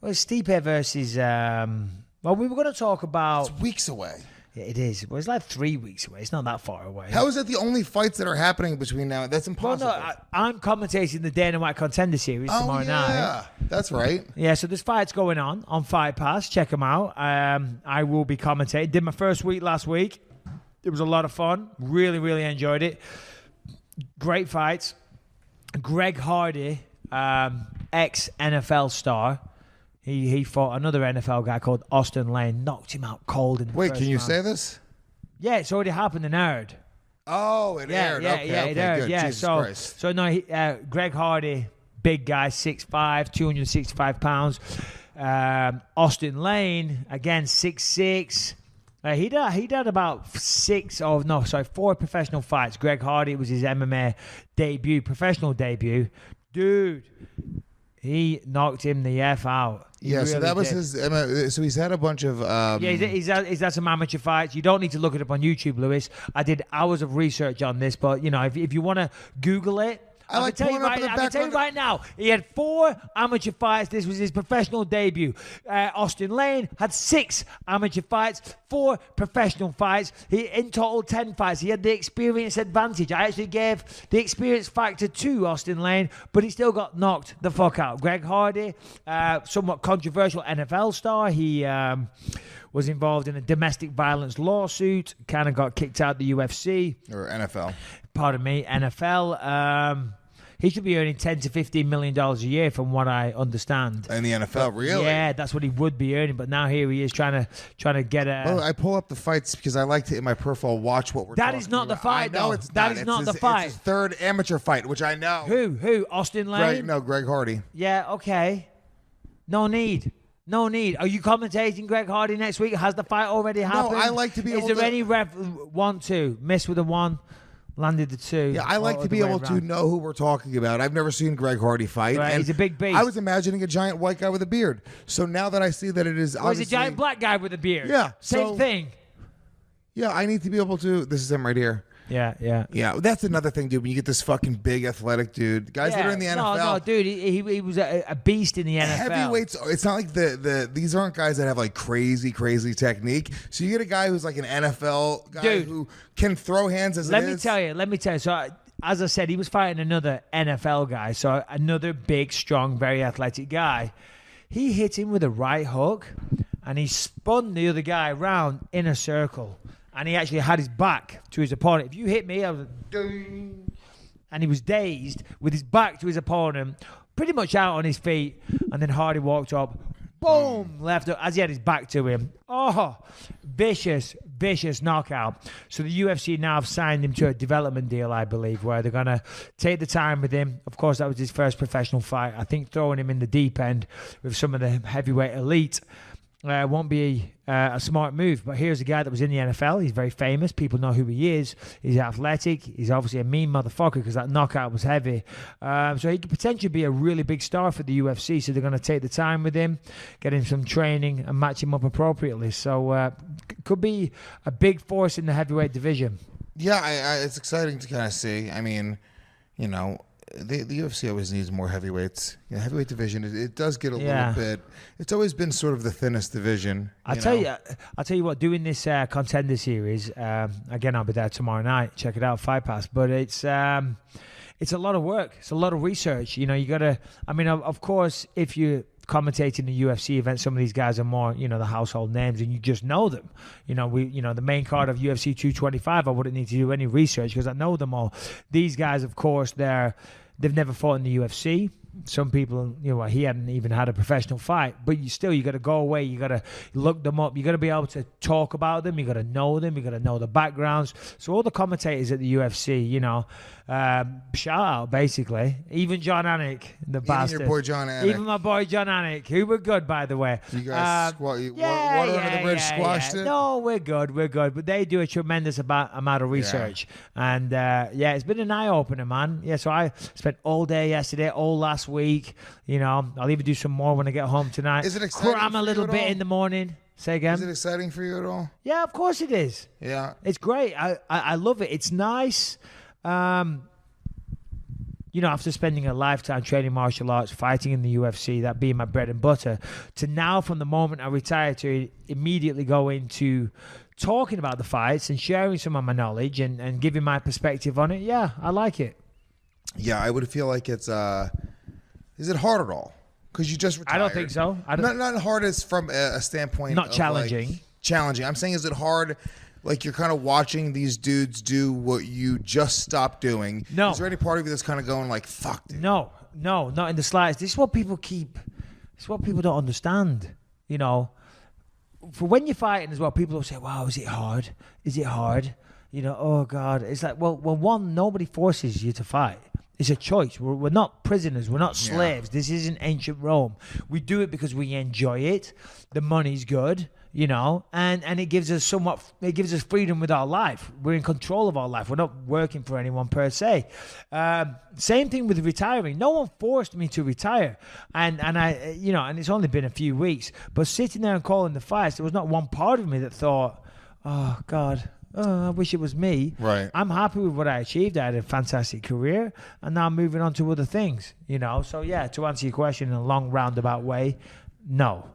Well, Stipe versus. Well, we were going to talk about. It's weeks away. Yeah, it is. Well, it's like 3 weeks away. It's not that far away. How is that the only fights that are happening between now? That's impossible. Well, no, I'm commentating the Dana White Contender Series tomorrow night. Yeah, that's right. Yeah, so there's fights going on Fight Pass. Check them out. I will be commentating. Did my first week last week. It was a lot of fun. Really, really enjoyed it. Great fights. Greg Hardy, ex-NFL star. He fought another NFL guy called Austin Lane. Knocked him out cold in the Wait, first can you round. say this? Yeah, it's already happened and aired. Oh, it aired. Okay, it aired. good. Yeah, Jesus Christ. So no, Greg Hardy, big guy, 6'5", 265 pounds. Austin Lane, again, 6'6". He'd had about 4 professional fights. Greg Hardy was his MMA debut, professional debut. Dude, he knocked him the F out. Yeah, so that was his. So he's had a bunch of. He's had some amateur fights. You don't need to look it up on YouTube, Lewis. I did hours of research on this, but if you want to Google it, I like can tell you pulling up in the I can tell you background. right now, he had 4 amateur fights. This was his professional debut. Austin Lane had 6 amateur fights, 4 professional fights. In total 10 fights. He had the experience advantage. I actually gave the experience factor to Austin Lane, but he still got knocked the fuck out. Greg Hardy, somewhat controversial NFL star. He was involved in a domestic violence lawsuit, kind of got kicked out of the UFC. Or NFL. Pardon me, NFL. He should be earning $10 to $15 million a year, from what I understand. In the NFL, really? Yeah, that's what he would be earning. But now here he is trying to get a. Well, I pull up the fights because I like to, in my profile, watch what we're That talking is not the about. fight, I know though. it's That not. is not the It's fight. his third amateur fight, which I know. Who? Austin Lane? Greg Hardy. Yeah, okay. No need. Are you commentating Greg Hardy next week? Has the fight already happened? I like to be able Is there to- any ref 1-2? Missed with a 1, landed the 2. Yeah, I like or to the be way able to around? know who we're talking about. I've never seen Greg Hardy fight. Right, and he's a big beast. I was imagining a giant white guy with a beard. So now that I see that it is Or he's a obviously... giant black guy with a beard. Yeah, Same so- thing. Yeah, I need to be able to... This is him right here. Yeah. Yeah, that's another thing, dude. When you get this fucking big athletic dude, guys that are in the NFL, No, dude, he was a beast in the NFL. heavyweights. It's not like these aren't guys that have like crazy technique. So you get a guy who's like an NFL guy Dude. who can throw hands as Let it me is. tell you. So, as I said, he was fighting another NFL guy. So another big, strong, very athletic guy. He hit him with a right hook, and he spun the other guy around in a circle. And he actually had his back to his opponent. If you hit me, I was like, ding. And he was dazed with his back to his opponent, pretty much out on his feet. And then Hardy walked up, boom, left up as he had his back to him. Oh, vicious knockout. So the UFC now have signed him to a development deal, I believe, where they're going to take the time with him. Of course, that was his first professional fight. I think throwing him in the deep end with some of the heavyweight elite won't be a smart move. But here's a guy that was in the NFL. He's very famous. People know who he is. He's athletic. He's obviously a mean motherfucker because that knockout was heavy. So he could potentially be a really big star for the UFC. So they're going to take the time with him, get him some training, and match him up appropriately. So could be a big force in the heavyweight division. Yeah, it's exciting to kind of see. I mean, you know, the UFC always needs more heavyweights. You know, heavyweight division, it does get a little bit. It's always been sort of the thinnest division. I'll tell you what. Doing this contender series again, I'll be there tomorrow night. Check it out, Fight Pass. But it's a lot of work. It's a lot of research. You know, you gotta. I mean, of course, if you commentating the UFC event, some of these guys are more, you know, the household names, and you just know them. You know, the main card of UFC 225, I wouldn't need to do any research because I know them all. These guys, of course, they've never fought in the UFC. Some people, you know, he hadn't even had a professional fight, but you got to go away. You got to look them up. You got to be able to talk about them. You got to know them. You got to know the backgrounds. So all the commentators at the UFC, you know, shout out basically. Even John Anik, the bastard. Even your boy John Anik. Even my boy John Anik, who were good, by the way. You guys water under the bridge squashed it? No, we're good. But they do a tremendous amount of research. And it's been an eye-opener, man. Yeah, so I spent all day yesterday, all last week. You know, I'll even do some more when I get home tonight. Is it exciting Cram for a you little at bit all? in the morning. Say again. Is it exciting for you at all? Yeah, of course it is. Yeah. It's great. I love it. It's nice. You know, after spending a lifetime training martial arts, fighting in the UFC, that being my bread and butter, to now, from the moment I retire, to immediately go into talking about the fights and sharing some of my knowledge and giving my perspective on it. Yeah, I like it. Yeah, I would feel like it's. Is it hard at all? Because you just retired. I don't think so. Not hard as from a standpoint. Not of challenging. Like, challenging. I'm saying, is it hard? Like you're kind of watching these dudes do what you just stopped doing. No. Is there any part of you that's kind of going like, "Fuck"? Dude. No, not in the slightest. This is what people don't understand. You know, for when you're fighting as well, people will say, "Wow, is it hard? Is it hard?" You know, oh God, it's like, well, one, nobody forces you to fight. It's a choice. We're not prisoners. We're not slaves. This isn't ancient Rome. We do it because we enjoy it. The money's good, you know, and it gives us freedom with our life. We're in control of our life. We're not working for anyone per se. Same thing with retiring. No one forced me to retire. And I, you know, and it's only been a few weeks, but sitting there and calling the fights, there was not one part of me that thought, oh God, oh, I wish it was me. Right. I'm happy with what I achieved. I had a fantastic career, and now I'm moving on to other things, you know. So, yeah, to answer your question in a long roundabout way, no.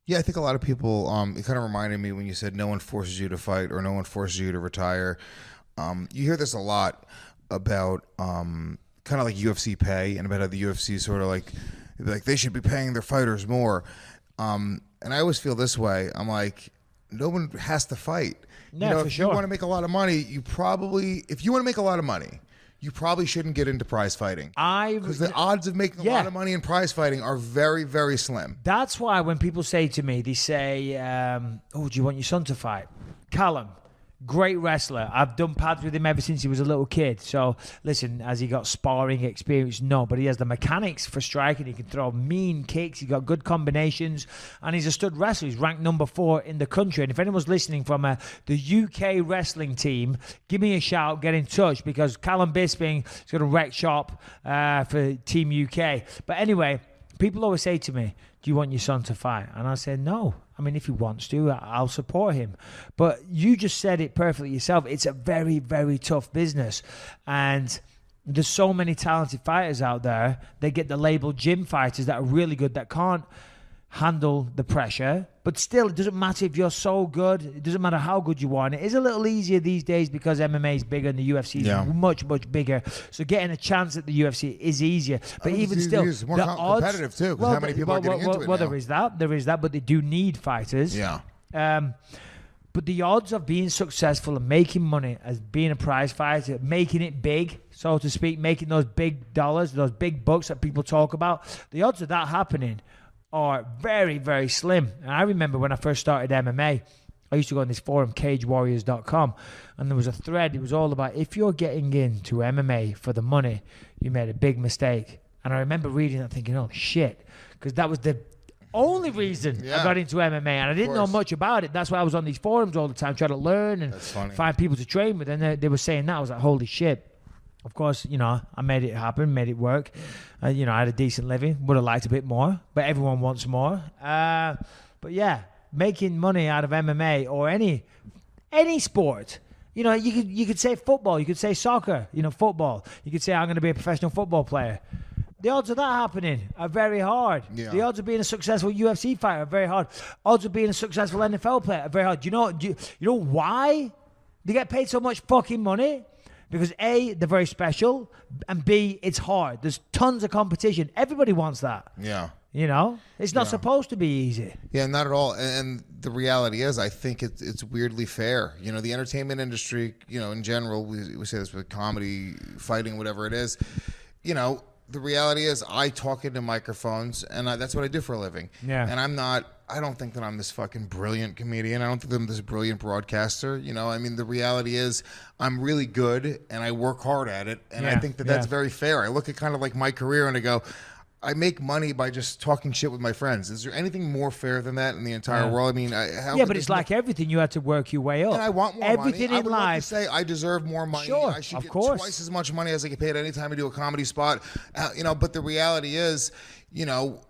Yeah, I think a lot of people, it kind of reminded me when you said no one forces you to fight or no one forces you to retire. You hear this a lot about kind of like UFC pay and about how the UFC sort of like they should be paying their fighters more. And I always feel this way. I'm like, no one has to fight. Yeah, you know, for if sure. you want to make a lot of money, if you want to make a lot of money, you probably shouldn't get into prize fighting. Because the odds of making a lot of money in prize fighting are very, very slim. That's why when people say to me, they say, oh, do you want your son to fight? Callum, great wrestler. I've done pads with him ever since he was a little kid. So, listen, has he got sparring experience? No, but he has the mechanics for striking. He can throw mean kicks. He's got good combinations. And he's a stud wrestler. He's ranked number 4 in the country. And if anyone's listening from the UK wrestling team, give me a shout, get in touch, because Callum Bisping is going to wreck shop for Team UK. But anyway, people always say to me, do you want your son to fight? And I said, no. I mean, if he wants to, I'll support him. But you just said it perfectly yourself. It's a very, very tough business. And there's so many talented fighters out there. They get the label gym fighters that are really good, that can't handle the pressure. But still, it doesn't matter if you're so good. It doesn't matter how good you are. And it is a little easier these days because MMA is bigger and the UFC is much, much bigger. So getting a chance at the UFC is easier. But even still, it's more the odds, competitive too, because how many people are getting into it well, now? there is that, but they do need fighters. Yeah. But the odds of being successful and making money as being a prize fighter, making it big, so to speak, making those big dollars, those big bucks that people talk about, the odds of that happening are very, very slim. And I remember when I first started MMA, I used to go on this forum, cagewarriors.com, and there was a thread. It was all about, if you're getting into MMA for the money, you made a big mistake. And I remember reading that thinking, oh, shit, because that was the only reason I got into MMA, and I didn't know much about it. That's why I was on these forums all the time, trying to learn and find people to train with. And they were saying that. I was like, holy shit. Of course, you know, I made it happen, made it work. You know, I had a decent living. Would have liked a bit more, but everyone wants more. But yeah, making money out of MMA or any sport. You know, you could say football, you could say soccer. You know, football. You could say I'm going to be a professional football player. The odds of that happening are very hard. Yeah. The odds of being a successful UFC fighter are very hard. Odds of being a successful NFL player are very hard. Do you know why they get paid so much fucking money? Because A, they're very special, and B, it's hard. There's tons of competition. Everybody wants that. Yeah. You know? It's not supposed to be easy. Yeah, not at all. And the reality is, I think it's weirdly fair. You know, the entertainment industry, you know, in general, we say this with comedy, fighting, whatever it is, you know, the reality is I talk into microphones, and that's what I do for a living. Yeah. And I don't think that I'm this fucking brilliant comedian. I don't think that I'm this brilliant broadcaster. You know, I mean, the reality is I'm really good, and I work hard at it, and I think that that's very fair. I look at kind of like my career, and I go, I make money by just talking shit with my friends. Is there anything more fair than that in the entire world? I mean, but it's like everything. You had to work your way up. And I want more everything money. in life. Like to say I deserve more money. Sure, I should get twice as much money as I get paid any time I do a comedy spot. You know, but the reality is, you know,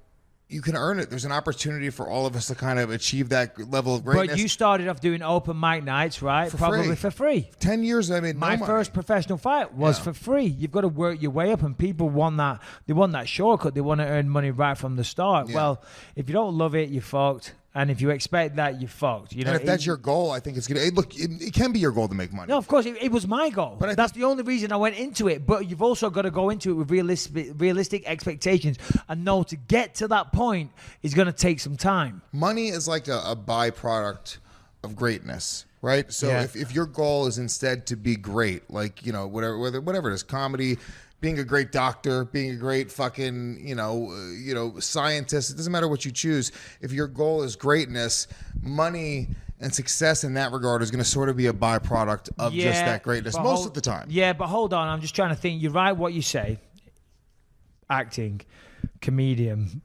you can earn it. There's an opportunity for all of us to kind of achieve that level of greatness. But you started off doing open mic nights, right? Probably for free. 10 years I made no money. My first professional fight was for free. You've got to work your way up, and people want that. They want that shortcut. They want to earn money right from the start. Yeah. Well, if you don't love it, you're fucked. And if you expect that, you're fucked. You know, and if that's your goal, I think it's going to... Look, it can be your goal to make money. No, of course. It was my goal. But that's the only reason I went into it. But you've also got to go into it with realistic expectations and know to get to that point is going to take some time. Money is like a byproduct of greatness, right? So if your goal is instead to be great, like, you know, whatever it is, comedy... being a great doctor, being a great fucking, you know, scientist, it doesn't matter what you choose. If your goal is greatness, money and success in that regard is going to sort of be a byproduct of just that greatness most of the time. Yeah, but hold on. I'm just trying to think. You're right what you say. Acting, comedian,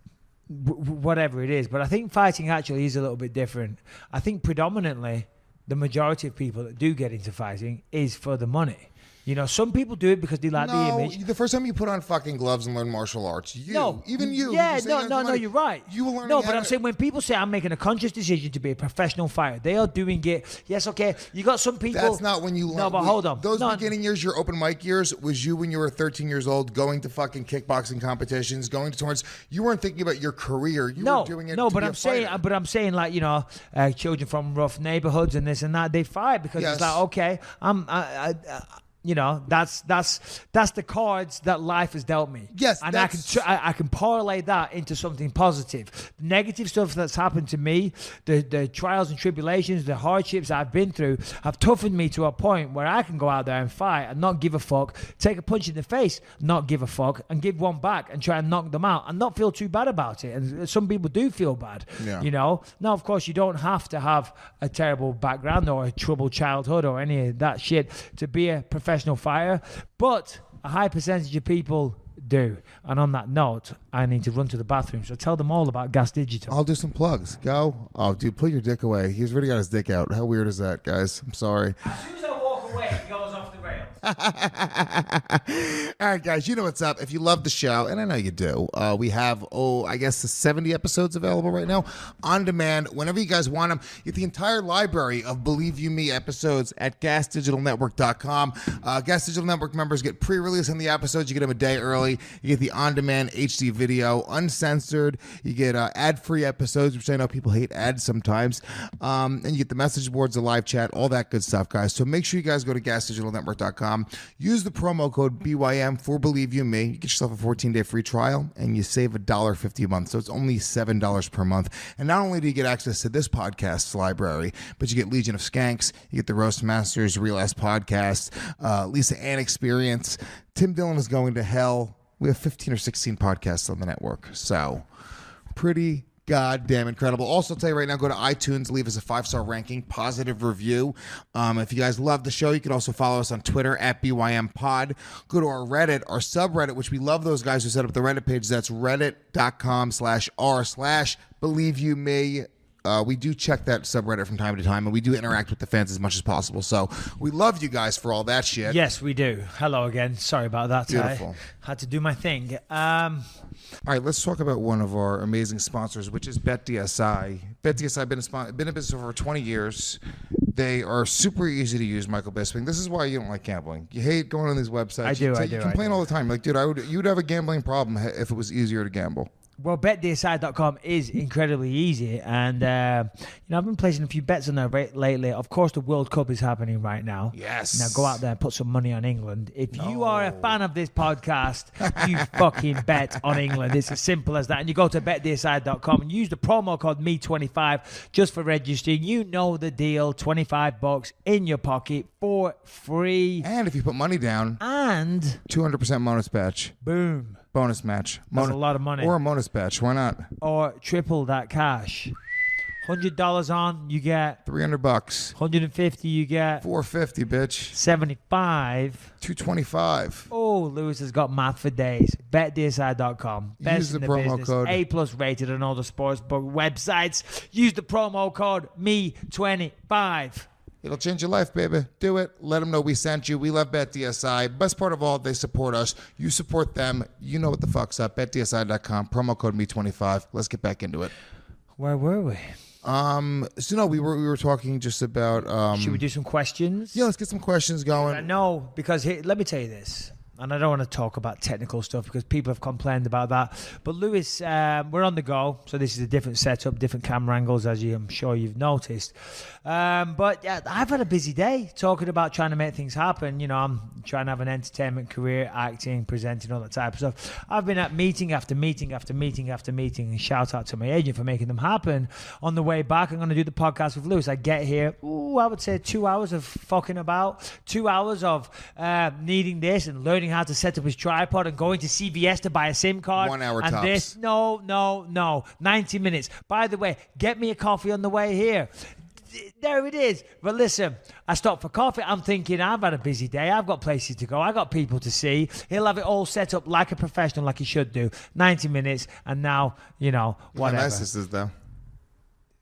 whatever it is. But I think fighting actually is a little bit different. I think predominantly the majority of people that do get into fighting is for the money. You know, some people do it because they like the image. The first time you put on fucking gloves and learn martial arts, even you. Yeah, you say no, you're right. You will learn. No, but I'm saying when people say I'm making a conscious decision to be a professional fighter, they are doing it. Yes, okay. You got some people. That's not when you learn. No, but hold on. Those beginning years, your open mic years, was you when you were 13 years old, going to fucking kickboxing competitions, going to tournaments. You weren't thinking about your career. You were doing it. But I'm saying, like, you know, children from rough neighborhoods and this and that, they fight because it's like, okay, you know, that's the cards that life has dealt me. Yes, and I can parlay that into something positive. The negative stuff that's happened to me, the trials and tribulations, the hardships I've been through, have toughened me to a point where I can go out there and fight and not give a fuck, take a punch in the face, not give a fuck, and give one back and try and knock them out and not feel too bad about it. And some people do feel bad, you know. Now, of course, you don't have to have a terrible background or a troubled childhood or any of that shit to be a professional fighter, but a high percentage of people do. And on that note, I need to run to the bathroom, so tell them all about Gas Digital. I'll do some plugs. Go. Oh, dude, pull your dick away. He's already got his dick out. How weird is that, guys? I'm sorry. As soon as I walk away, it goes off the rails. All right, guys, you know what's up. If you love the show, and I know you do, we have, I guess 70 episodes available right now on demand. Whenever you guys want them, you get the entire library of Believe You Me episodes at gasdigitalnetwork.com. Gas Digital Network members get pre-release on the episodes. You get them a day early. You get the on-demand HD video, uncensored. You get ad-free episodes, which I know people hate ads sometimes. And you get the message boards, the live chat, all that good stuff, guys. So make sure you guys go to gasdigitalnetwork.com. Use the promo code BYM for Believe You Me. You get yourself a 14-day free trial, and you save $1.50 a month. So it's only $7 per month. And not only do you get access to this podcast's library, but you get Legion of Skanks, you get the Roast Masters, Real Ass Podcast, Lisa Ann Experience. Tim Dillon is Going to Hell. We have 15 or 16 podcasts on the network. So pretty goddamn incredible. Also, I'll tell you right now, go to iTunes, leave us a 5-star ranking, positive review. If you guys love the show, you can also follow us on Twitter at BYMPod. Go to our Reddit, our subreddit, which we love those guys who set up the Reddit page. That's reddit.com/r/BelieveYouMe. We do check that subreddit from time to time, and we do interact with the fans as much as possible. So we love you guys for all that shit. Yes, we do. Hello again. Sorry about that. Beautiful. I had to do my thing. All right, let's talk about one of our amazing sponsors, which is BetDSI. BetDSI been in business over 20 years. They are super easy to use, Michael Bisping. This is why you don't like gambling. You hate going on these websites. I do. You complain all the time. Like, dude, you'd have a gambling problem if it was easier to gamble. Well, betdsi.com is incredibly easy, and I've been placing a few bets on there lately. Of course, the World Cup is happening right now. Yes. Now go out there and put some money on England. If you are a fan of this podcast, you fucking bet on England. It's as simple as that. And you go to betdsi.com and use the promo code ME25 just for registering. You know the deal. $25 in your pocket for free. And if you put money down, and 200% bonus batch. Boom. Bonus match. That's a lot of money. Or a bonus batch. Why not? Or triple that cash. $100 on, you get $300. $150, you get $450, bitch. $75. $225. Oh, Lewis has got math for days. BetDSI.com. Best Use the in the promo business. code. A+ rated on all the sportsbook websites. Use the promo code ME25. It'll change your life, baby. Do it. Let them know we sent you. We love BetDSI. Best part of all, they support us. You support them. You know what the fuck's up. BetDSI.com. Promo code ME25. Let's get back into it. Where were we? We were talking just about. Should we do some questions? Yeah, let's get some questions going. No, because let me tell you this. And I don't want to talk about technical stuff because people have complained about that. But Lewis, we're on the go. So this is a different setup, different camera angles, as I'm sure you've noticed. But yeah, I've had a busy day talking about trying to make things happen. You know, I'm trying to have an entertainment career, acting, presenting, all that type of stuff. I've been at meeting after meeting after meeting after meeting, and shout out to my agent for making them happen. On the way back, I'm going to do the podcast with Lewis. I get here, I would say 2 hours of fucking about, 2 hours of needing this and learning how to set up his tripod and going to CVS to buy a SIM card. 1 hour and tops. This, no, 90 minutes. By the way, get me a coffee on the way here. There it is. But listen, I stopped for coffee. I'm thinking, I've had a busy day. I've got places to go. I've got people to see. He'll have it all set up like a professional, like he should do. 90 minutes, and now, whatever. How nice this is, though.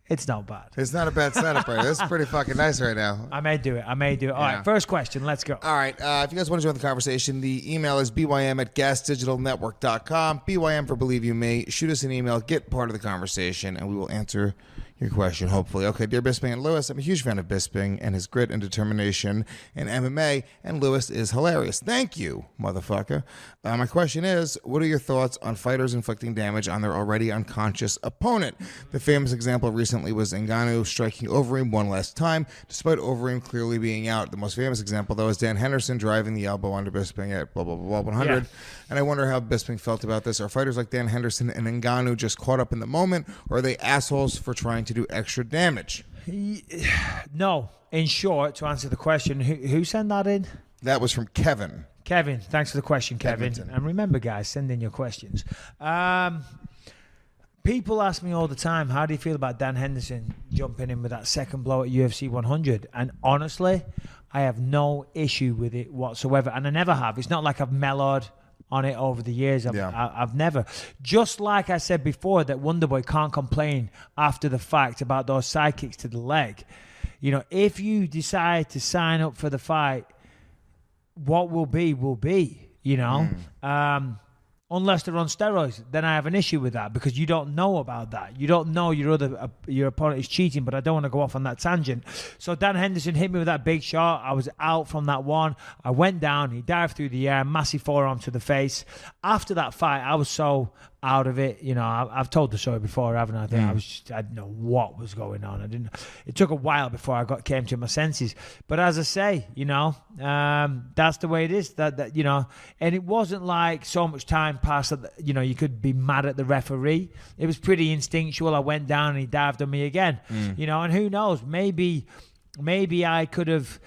It's not bad. It's not a bad setup right now. This is pretty fucking nice right now. I may do it. All right, first question. Let's go. All right. If you guys want to join the conversation, the email is bym@gasdigitalnetwork.com. BYM for Believe You Me. Shoot us an email. Get part of the conversation, and we will answer your question, hopefully. Okay, dear Bisping and Lewis, I'm a huge fan of Bisping and his grit and determination in MMA, and Lewis is hilarious. Thank you, motherfucker. My question is, what are your thoughts on fighters inflicting damage on their already unconscious opponent? The famous example recently was Ngannou striking Overeem one last time, despite Overeem clearly being out. The most famous example, though, is Dan Henderson driving the elbow under Bisping at blah, blah, blah, 100. Yeah. And I wonder how Bisping felt about this. Are fighters like Dan Henderson and Ngannou just caught up in the moment, or are they assholes for trying to do extra damage? No. In short, to answer the question, who sent that in? That was from Kevin. Kevin, thanks for the question, Kevin. Edmonton. And remember, guys, send in your questions. People ask me all the time, how do you feel about Dan Henderson jumping in with that second blow at UFC 100? And honestly, I have no issue with it whatsoever. And I never have. It's not like I've mellowed on it over the years. I've never. Just like I said before, that Wonderboy can't complain after the fact about those side kicks to the leg. You know, if you decide to sign up for the fight, what will be, you know. Unless they're on steroids, then I have an issue with that because you don't know about that. You don't know your opponent is cheating, but I don't want to go off on that tangent. So Dan Henderson hit me with that big shot. I was out from that one. I went down. He dived through the air, massive forearm to the face. After that fight, I was so out of it. You know, I've told the story before, haven't I? I think I didn't know what was going on. It took a while before I came to my senses. But as I say, you know, that's the way it is. That you know, and it wasn't like so much time passed that, you know, you could be mad at the referee. It was pretty instinctual. I went down and he dived on me again. You know, and who knows? Maybe I could have,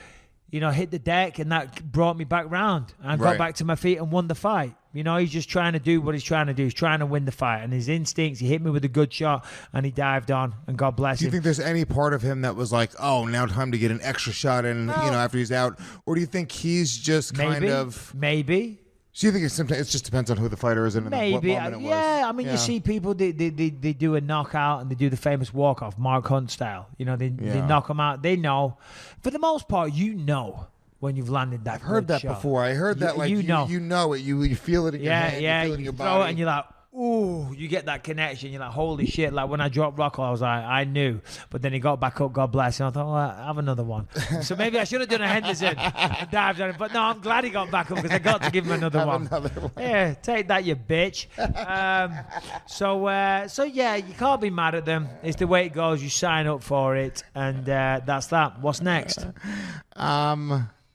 you know, hit the deck and that brought me back round and got back to my feet and won the fight. You know, he's just trying to do what he's trying to do. He's trying to win the fight. And his instincts, he hit me with a good shot and he dived on, and God bless him. Do you think there's any part of him that was like, oh, now time to get an extra shot in, you know, after he's out? Or do you think he's just kind of... Maybe. So you think it just depends on who the fighter is and what moment it was? Yeah, I mean, you see people, they do a knockout and they do the famous walk-off, Mark Hunt style. You know, they knock them out. They know. For the most part, you know when you've landed that. I've heard that shot. before. I heard that, like, you know it. You feel it in your hand. Yeah, you feel it in your throw body. it and you're like, ooh, you get that connection. You're like, holy shit. Like when I dropped Rockhold, I was like, I knew. But then he got back up, God bless him. I thought, well, I have another one. So maybe I should have done a Henderson and dived on it. But no, I'm glad he got back up because I got to give him another one. Yeah, take that, you bitch. So yeah, you can't be mad at them. It's the way it goes. You sign up for it. And that's that. What's next?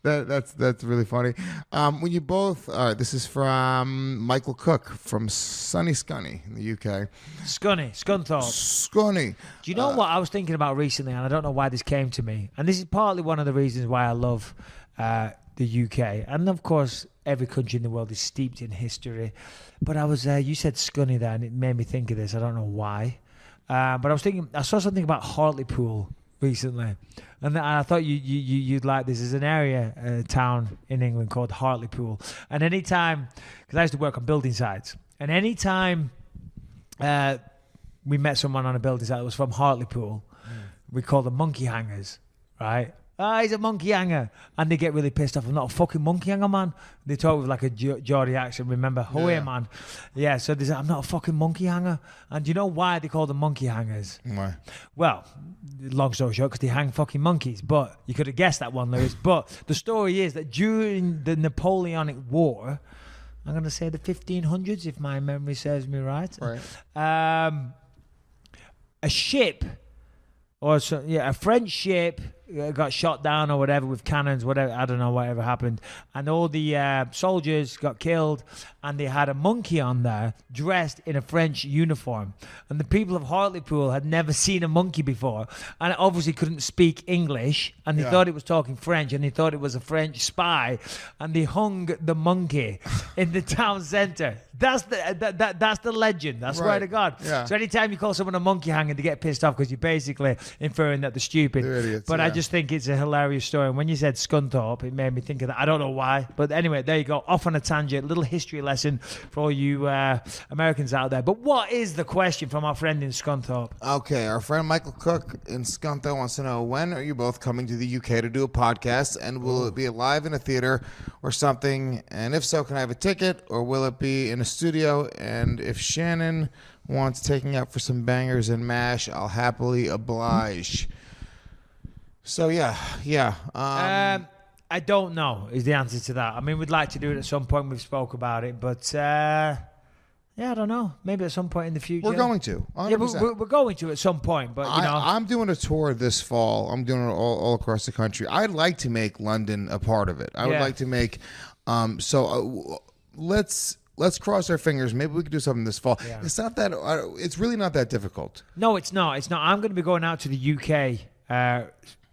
That's really funny. When you both, all right, this is from Michael Cook from Sunny Scunny in the UK. Scunthorpe. Scunny. Do you know what I was thinking about recently, and I don't know why this came to me, and this is partly one of the reasons why I love the UK, and of course every country in the world is steeped in history, but I was you said Scunny there, and it made me think of this. I don't know why, but I was thinking, I saw something about Hartlepool recently, and I thought you'd like this. There's an area, a town in England called Hartlepool, and anytime, because I used to work on building sites, and anytime we met someone on a building site that was from Hartlepool, we called them monkey hangers, right? He's a monkey hanger. And they get really pissed off. I'm not a fucking monkey hanger, man. They talk with like a Geordie accent, remember? Hoya, man. Yeah, so they say, I'm not a fucking monkey hanger. And do you know why they call them monkey hangers? Why? Well, long story short, because they hang fucking monkeys. But you could have guessed that one, Lewis. But the story is that during the Napoleonic War, I'm going to say the 1500s, if my memory serves me right. A ship, a French ship got shot down or whatever with cannons, whatever, I don't know, whatever happened, and all the soldiers got killed, and they had a monkey on there dressed in a French uniform, and the people of Hartlepool had never seen a monkey before, and it obviously couldn't speak English, and they thought it was talking French, and they thought it was a French spy, and they hung the monkey in the town centre. That's the legend. I swear to God. Yeah. So anytime you call someone a monkey hanger, they get pissed off because you're basically inferring that they're stupid. They're idiots, but I just think it's a hilarious story. And when you said Scunthorpe, it made me think of that. I don't know why. But anyway, there you go. Off on a tangent. Little history lesson for all you Americans out there. But what is the question from our friend in Scunthorpe? Okay, our friend Michael Cook in Scunthorpe wants to know, when are you both coming to the UK to do a podcast? And will it be live in a theater or something? And if so, can I have a ticket? Or will it be in a studio? And if Shannon wants taking out for some bangers and mash, I'll happily oblige. So yeah. I don't know is the answer to that. I mean, we'd like to do it at some point. We've spoke about it, but I don't know. Maybe at some point in the future. We're going to. 100%. Yeah, we're going to at some point, but you know. I'm doing a tour this fall. I'm doing it all across the country. I'd like to make London a part of it. I would like to make. Let's cross our fingers. Maybe we could do something this fall. Yeah. It's not that. It's really not that difficult. No, it's not. It's not. I'm going to be going out to the UK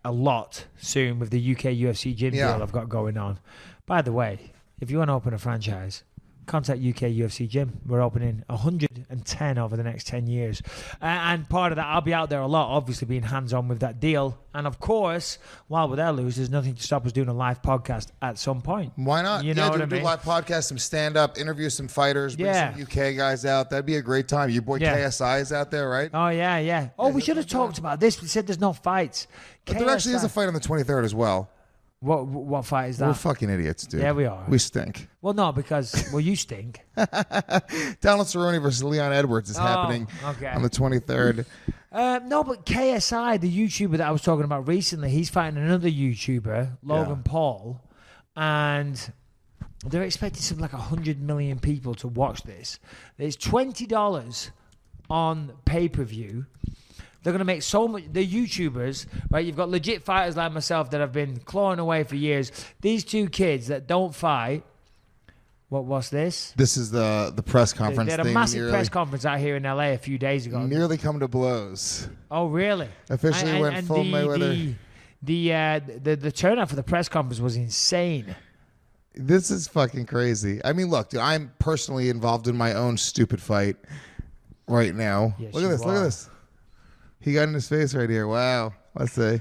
a lot soon with the UK UFC gym deal I've got going on. By the way, if you want to open a franchise, contact UK UFC Gym. We're opening 110 over the next 10 years. And part of that, I'll be out there a lot, obviously being hands-on with that deal. And of course, while we're there, Lewis, there's nothing to stop us doing a live podcast at some point. Why not? You know what I do mean? a live podcast, some stand-up, interview some fighters, bring some UK guys out. That'd be a great time. Your boy KSI is out there, right? Oh, yeah. Oh, we should have talked about this. We said there's no fights. But there actually is a fight on the 23rd as well. What fight is that? We're fucking idiots, dude. Yeah, we are. We stink. Well, no, because you stink. Donald Cerrone versus Leon Edwards is happening on the 23rd. No, but KSI, the YouTuber that I was talking about recently, he's fighting another YouTuber, Logan Paul, and they're expecting something like 100 million people to watch this. It's $20 on pay-per-view. They're going to make so much. The YouTubers, right? You've got legit fighters like myself that have been clawing away for years. These two kids that don't fight. What's this? This is the press conference. They had a massive press conference out here in LA a few days ago. Nearly come to blows. Oh, really? Officially went full Mayweather. The turnout for the press conference was insane. This is fucking crazy. I mean, look, dude, I'm personally involved in my own stupid fight right now. Yes, Look at this. Look at this. He got in his face right here. Wow. Let's see.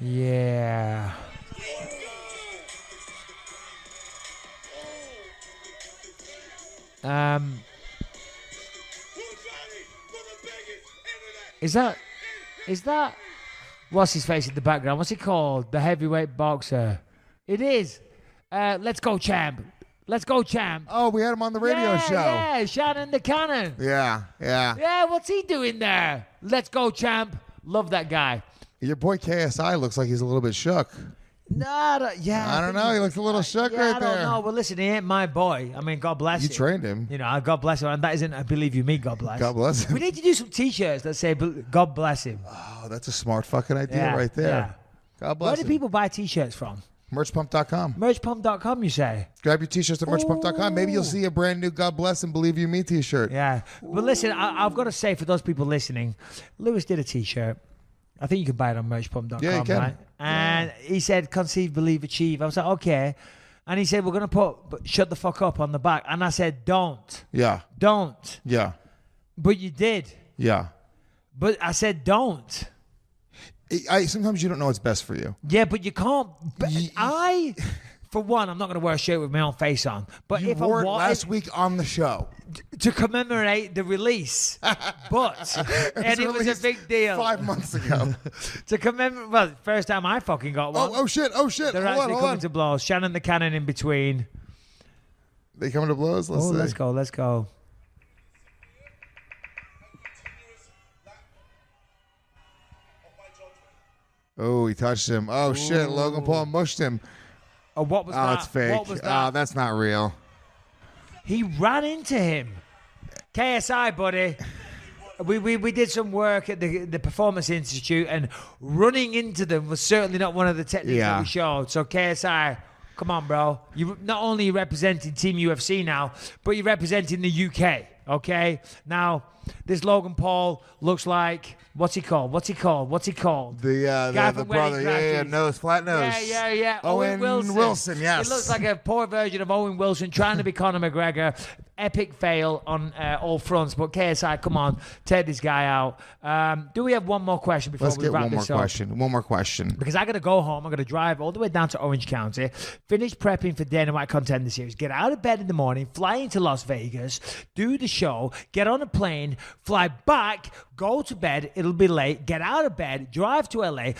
Yeah. Is that what's his face in the background? What's he called? The heavyweight boxer. It is. Let's go, champ. Let's go, champ. Oh, we had him on the radio show. Yeah, Shannon the Cannon. Yeah. Yeah, what's he doing there? Let's go, champ. Love that guy. Your boy KSI looks like he's a little bit shook. I don't know. He looks a little shook right I there. don't know. But listen, he ain't my boy. I mean, God bless him. You trained him. You know, God bless him. And that isn't, I believe you me, God bless. God bless him. We need to do some T-shirts that say, God bless him. Oh, that's a smart fucking idea right there. Yeah. God bless Where him. do people buy T-shirts from? Merchpump.com. Merchpump.com, you say? Grab your T-shirts at merchpump.com. Maybe you'll see a brand new God Bless and Believe You Me T-shirt. Yeah. But listen, I've got to say, for those people listening, Lewis did a T-shirt. I think you can buy it on merchpump.com, yeah, you can. right? And he said, conceive, believe, achieve. I was like, okay. And he said, we're going to put shut the fuck up on the back. And I said, don't. Yeah. Don't. Yeah. But you did. Yeah. But I said, don't. Sometimes you don't know what's best for you. Yeah, but you can't. For one, I'm not going to wear a shirt with my own face on. But You if wore I it wanted last week on the show. to commemorate the release, and it was a big deal. 5 months ago. To commemorate, well, first time I fucking got one. Oh shit! They're actually coming to blows. Shannon the Cannon in between. They coming to blows? Let's see. Let's go. Oh, he touched him. Oh shit! Logan Paul mushed him. Oh, what was that? Oh, it's fake. What was that? Oh, that's not real. He ran into him. KSI, buddy. We did some work at the Performance Institute, and running into them was certainly not one of the techniques that we showed. So KSI, come on, bro. You not only representing Team UFC now, but you're representing the UK. Okay. Now, this Logan Paul looks like what's he called? The Guy the from Wedding brother, yeah, Crashers. flat nose. Yeah. Owen Wilson, yes. He looks like a poor version of Owen Wilson trying to be Conor McGregor. Epic fail on all fronts. But KSI, come on, take this guy out. Do we have one more question before Let's we get wrap one more this up? question. One more question. Because I got to go home. I'm going to drive all the way down to Orange County, finish prepping for Dana White Contender Series, get out of bed in the morning, fly into Las Vegas, do the show, get on a plane, fly back, go to bed. It'll be late. Get out of bed, drive to LA,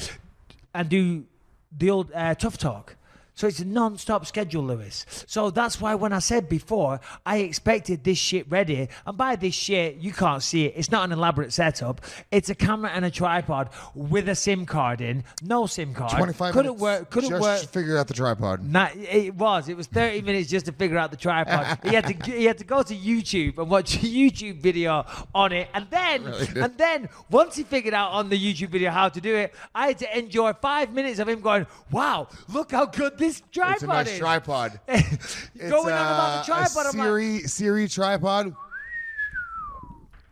and do the old Tough Talk. So it's a non-stop schedule, Lewis. So that's why when I said before, I expected this shit ready. And by this shit, you can't see it. It's not an elaborate setup. It's a camera and a tripod with a SIM card in. No SIM card. 25 Couldn't minutes. work. Just to figure out the tripod. It was 30 minutes just to figure out the tripod. He had to go to YouTube and watch a YouTube video on it, and then once he figured out on the YouTube video how to do it, I had to enjoy 5 minutes of him going, "Wow, look how good this tripod It's a nice is." tripod. Going on about the tripod, a I'm like, Siri tripod.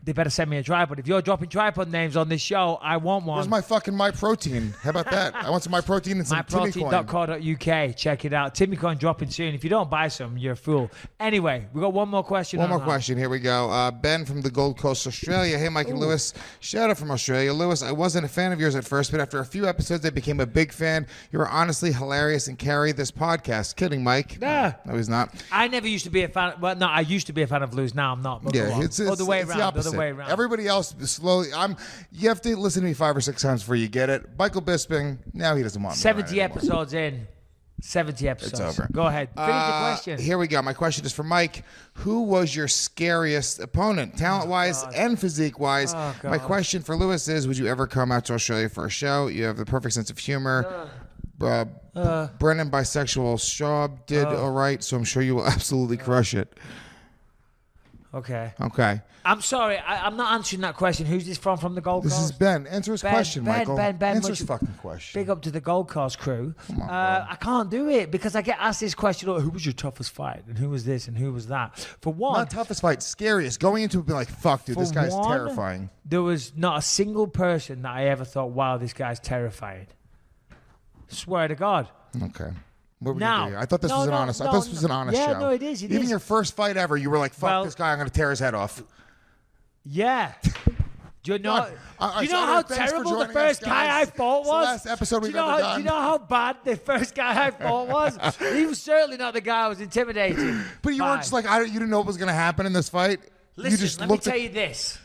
they better send me a tripod. If you're dropping tripod names on this show, I want one. Where's my fucking MyProtein? How about that? I want some MyProtein and some Timmy coin. MyProtein.co.uk. Check it out. Timmy coin dropping soon. If you don't buy some, you're a fool. Anyway, we got one more question. One more question. Here we go. Ben from the Gold Coast, Australia. Hey, Mike and Lewis. Shout out from Australia. Lewis, I wasn't a fan of yours at first, but after a few episodes, I became a big fan. You were honestly hilarious and carry this podcast. Kidding, Mike. Nah. No, he's not. I never used to be a fan. Well, no, I used to be a fan of Lewis. Now I'm not. But go on. It's the way it's around. the opposite. The way around. Everybody else slowly. You have to listen to me 5 or 6 times before you get it. Michael Bisping. Now he doesn't want me. 70 around anymore. episodes in. 70 episodes. It's over. Go ahead. Finish the question. Here we go. My question is for Mike. Who was your scariest opponent, talent-wise and physique-wise? My question for Lewis is, would you ever come out to Australia for a show? You have the perfect sense of humor. Brennan Bisexual Shaw did all right, so I'm sure you will absolutely crush it. Okay. I'm sorry. I'm not answering that question. Who's this from the Gold Coast? This is Ben. Answer his question, Michael. Ben, answer his fucking question. Big up to the Gold Coast crew. Come on, I can't do it because I get asked this question, who was your toughest fight? And who was this? And who was that? For one. Not toughest fight, scariest. Going into it being like, fuck, dude, this guy's terrifying. There was not a single person that I ever thought, wow, this guy's terrifying. Swear to God. Okay. What would Now, you do? I thought this was an honest. I thought this was an honest show. Yeah, no, it is. Even your first fight ever, you were like, "Fuck this guy! I'm going to tear his head off." Yeah. Do you know? How terrible the first guy I fought was? It's the last episode we've ever done. Do you know how bad the first guy I fought was? He was certainly not the guy I was intimidated. But you weren't just like, you didn't know what was going to happen in this fight. Listen, you just let me tell you this.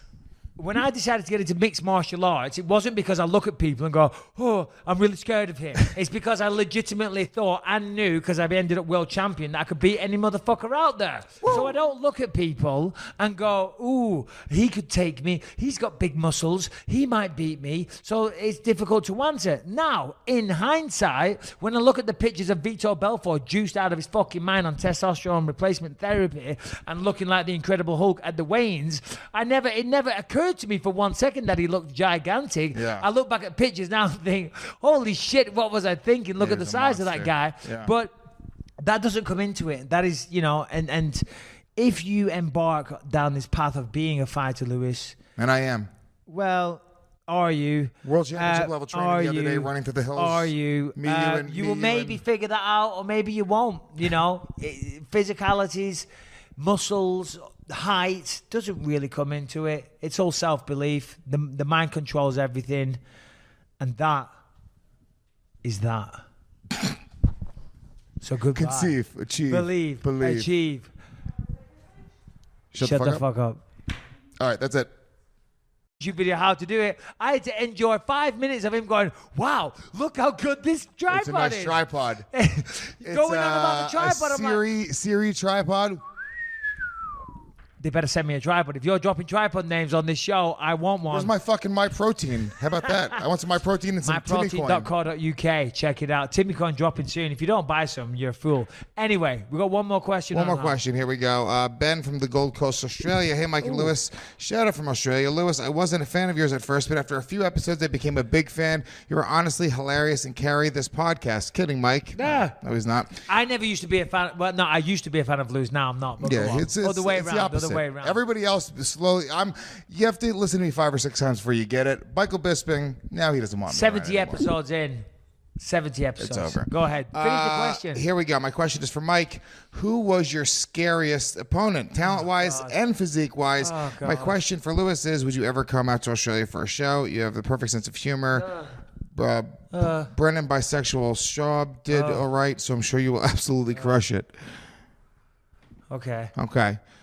When I decided to get into mixed martial arts, it wasn't because I look at people and go, "Oh, I'm really scared of him." It's because I legitimately thought and knew, because I've ended up world champion, that I could beat any motherfucker out there. Whoa. So I don't look at people and go, "Ooh, he could take me. He's got big muscles. He might beat me." So it's difficult to answer. Now, in hindsight, when I look at the pictures of Vitor Belfort juiced out of his fucking mind on testosterone replacement therapy and looking like the Incredible Hulk at the weigh-ins, it never occurred to me for 1 second that he looked gigantic. Yeah. I look back at pictures now and think, holy shit, what was I thinking? Look at the size of that guy. Yeah. But that doesn't come into it. That is, and if you embark down this path of being a fighter, Lewis. And I am. Well, are you? World championship level training the other day, running through the hills. Are you? You will maybe figure that out, or maybe you won't. Physicalities, muscles, height doesn't really come into it. It's all self-belief. The mind controls everything, and that is that. So goodbye. Conceive, achieve, believe, achieve. Shut the fuck up. All right, that's it. YouTube video how to do it. I had to enjoy 5 minutes of him going, "Wow, look how good this tripod is." It's a nice tripod. Going on about the tripod. A Siri tripod. They better send me a tripod. If you're dropping tripod names on this show, I want one. Where's my fucking MyProtein? How about that? I want some MyProtein and some Timmy coin. MyProtein.co.uk. Check it out. Timmy coin dropping soon. If you don't buy some, you're a fool. Anyway, we got one more question. One more question. Here we go. Ben from the Gold Coast, Australia. Hey, Mike and Lewis. Shout out from Australia. Lewis, I wasn't a fan of yours at first, but after a few episodes, I became a big fan. You were honestly hilarious and carry this podcast. Kidding, Mike. Nah. No, he's not. I never used to be a fan. Well, no, I used to be a fan of Lewis. Now I'm not. But Yeah, it's the way around. The other way around. Everybody else slowly. You have to listen to me 5 or 6 times before you get it. Michael Bisping. Now he doesn't want me. 70 around anymore. episodes in. 70 episodes. It's over. Go ahead. Finish the question. Here we go. My question is for Mike. Who was your scariest opponent, talent-wise and physique-wise? Oh, God. My question for Lewis is, would you ever come out to Australia for a show? You have the perfect sense of humor. Brennan Bisexual Shaw did all right, so I'm sure you will absolutely crush it. Okay.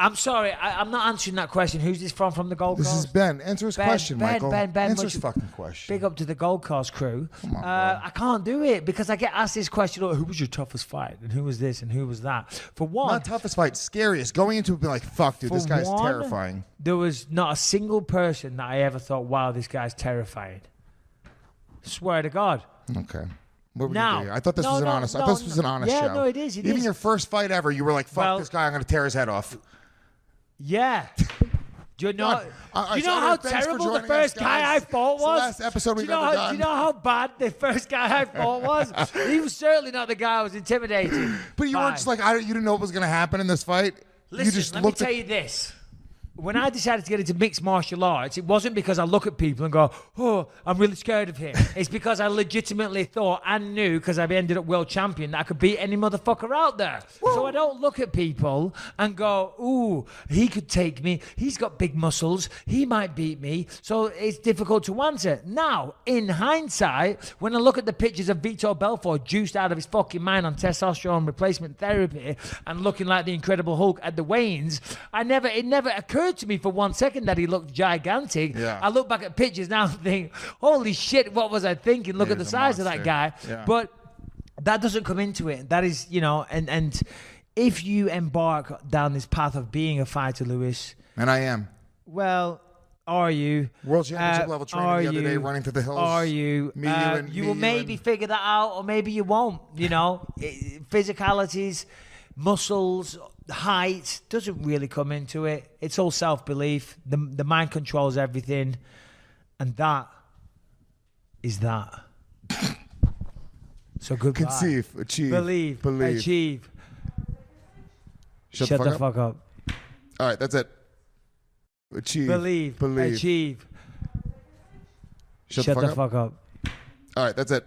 I'm sorry. I'm not answering that question. Who's this from the Gold Coast? This is Ben. Answer his question, Michael. Ben. Answer his fucking question. Big up to the Gold Coast crew. Come on, I can't do it because I get asked this question, who was your toughest fight? And who was this and who was that? For one... Not toughest fight, scariest. Going into it being like, fuck, dude, this guy's terrifying. There was not a single person that I ever thought, wow, this guy's terrifying. Swear to God. Okay. What were Now, you doing? I thought this was an honest. I thought this was an honest show. Yeah, no, it is. Even your first fight ever, you were like, "Fuck this guy! I'm going to tear his head off." Yeah. Do you know? Do you know how terrible the first guy I fought was? It's the last episode we've ever done. Do you know how bad the first guy I fought was? He was certainly not the guy I was intimidating. But you weren't just like, you didn't know what was going to happen in this fight. Listen, you just let me tell you this. When I decided to get into mixed martial arts, it wasn't because I look at people and go, oh, I'm really scared of him. It's because I legitimately thought and knew, because I ended up world champion, that I could beat any motherfucker out there. Whoa. So I don't look at people and go, ooh, he could take me. He's got big muscles. He might beat me. So it's difficult to answer. Now, in hindsight, when I look at the pictures of Vitor Belfort juiced out of his fucking mind on testosterone replacement therapy and looking like the Incredible Hulk at the weigh-ins, it never occurred to me for 1 second that he looked gigantic. Yeah. I look back at pictures now and think, holy shit, what was I thinking? Look at the size of that guy. Yeah. But that doesn't come into it. That is, and if you embark down this path of being a fighter, Lewis. And I am. Well, are you? World championship level training the other day, running through the hills. Are you? You will maybe figure that out, or maybe you won't. Physicalities, muscles, height doesn't really come into it. It's all self-belief. The mind controls everything, and that is that. So goodbye. Conceive, achieve, believe, achieve. Shut the fuck up. All right, that's it. Achieve, believe, achieve. Shut the fuck up. All right, that's it.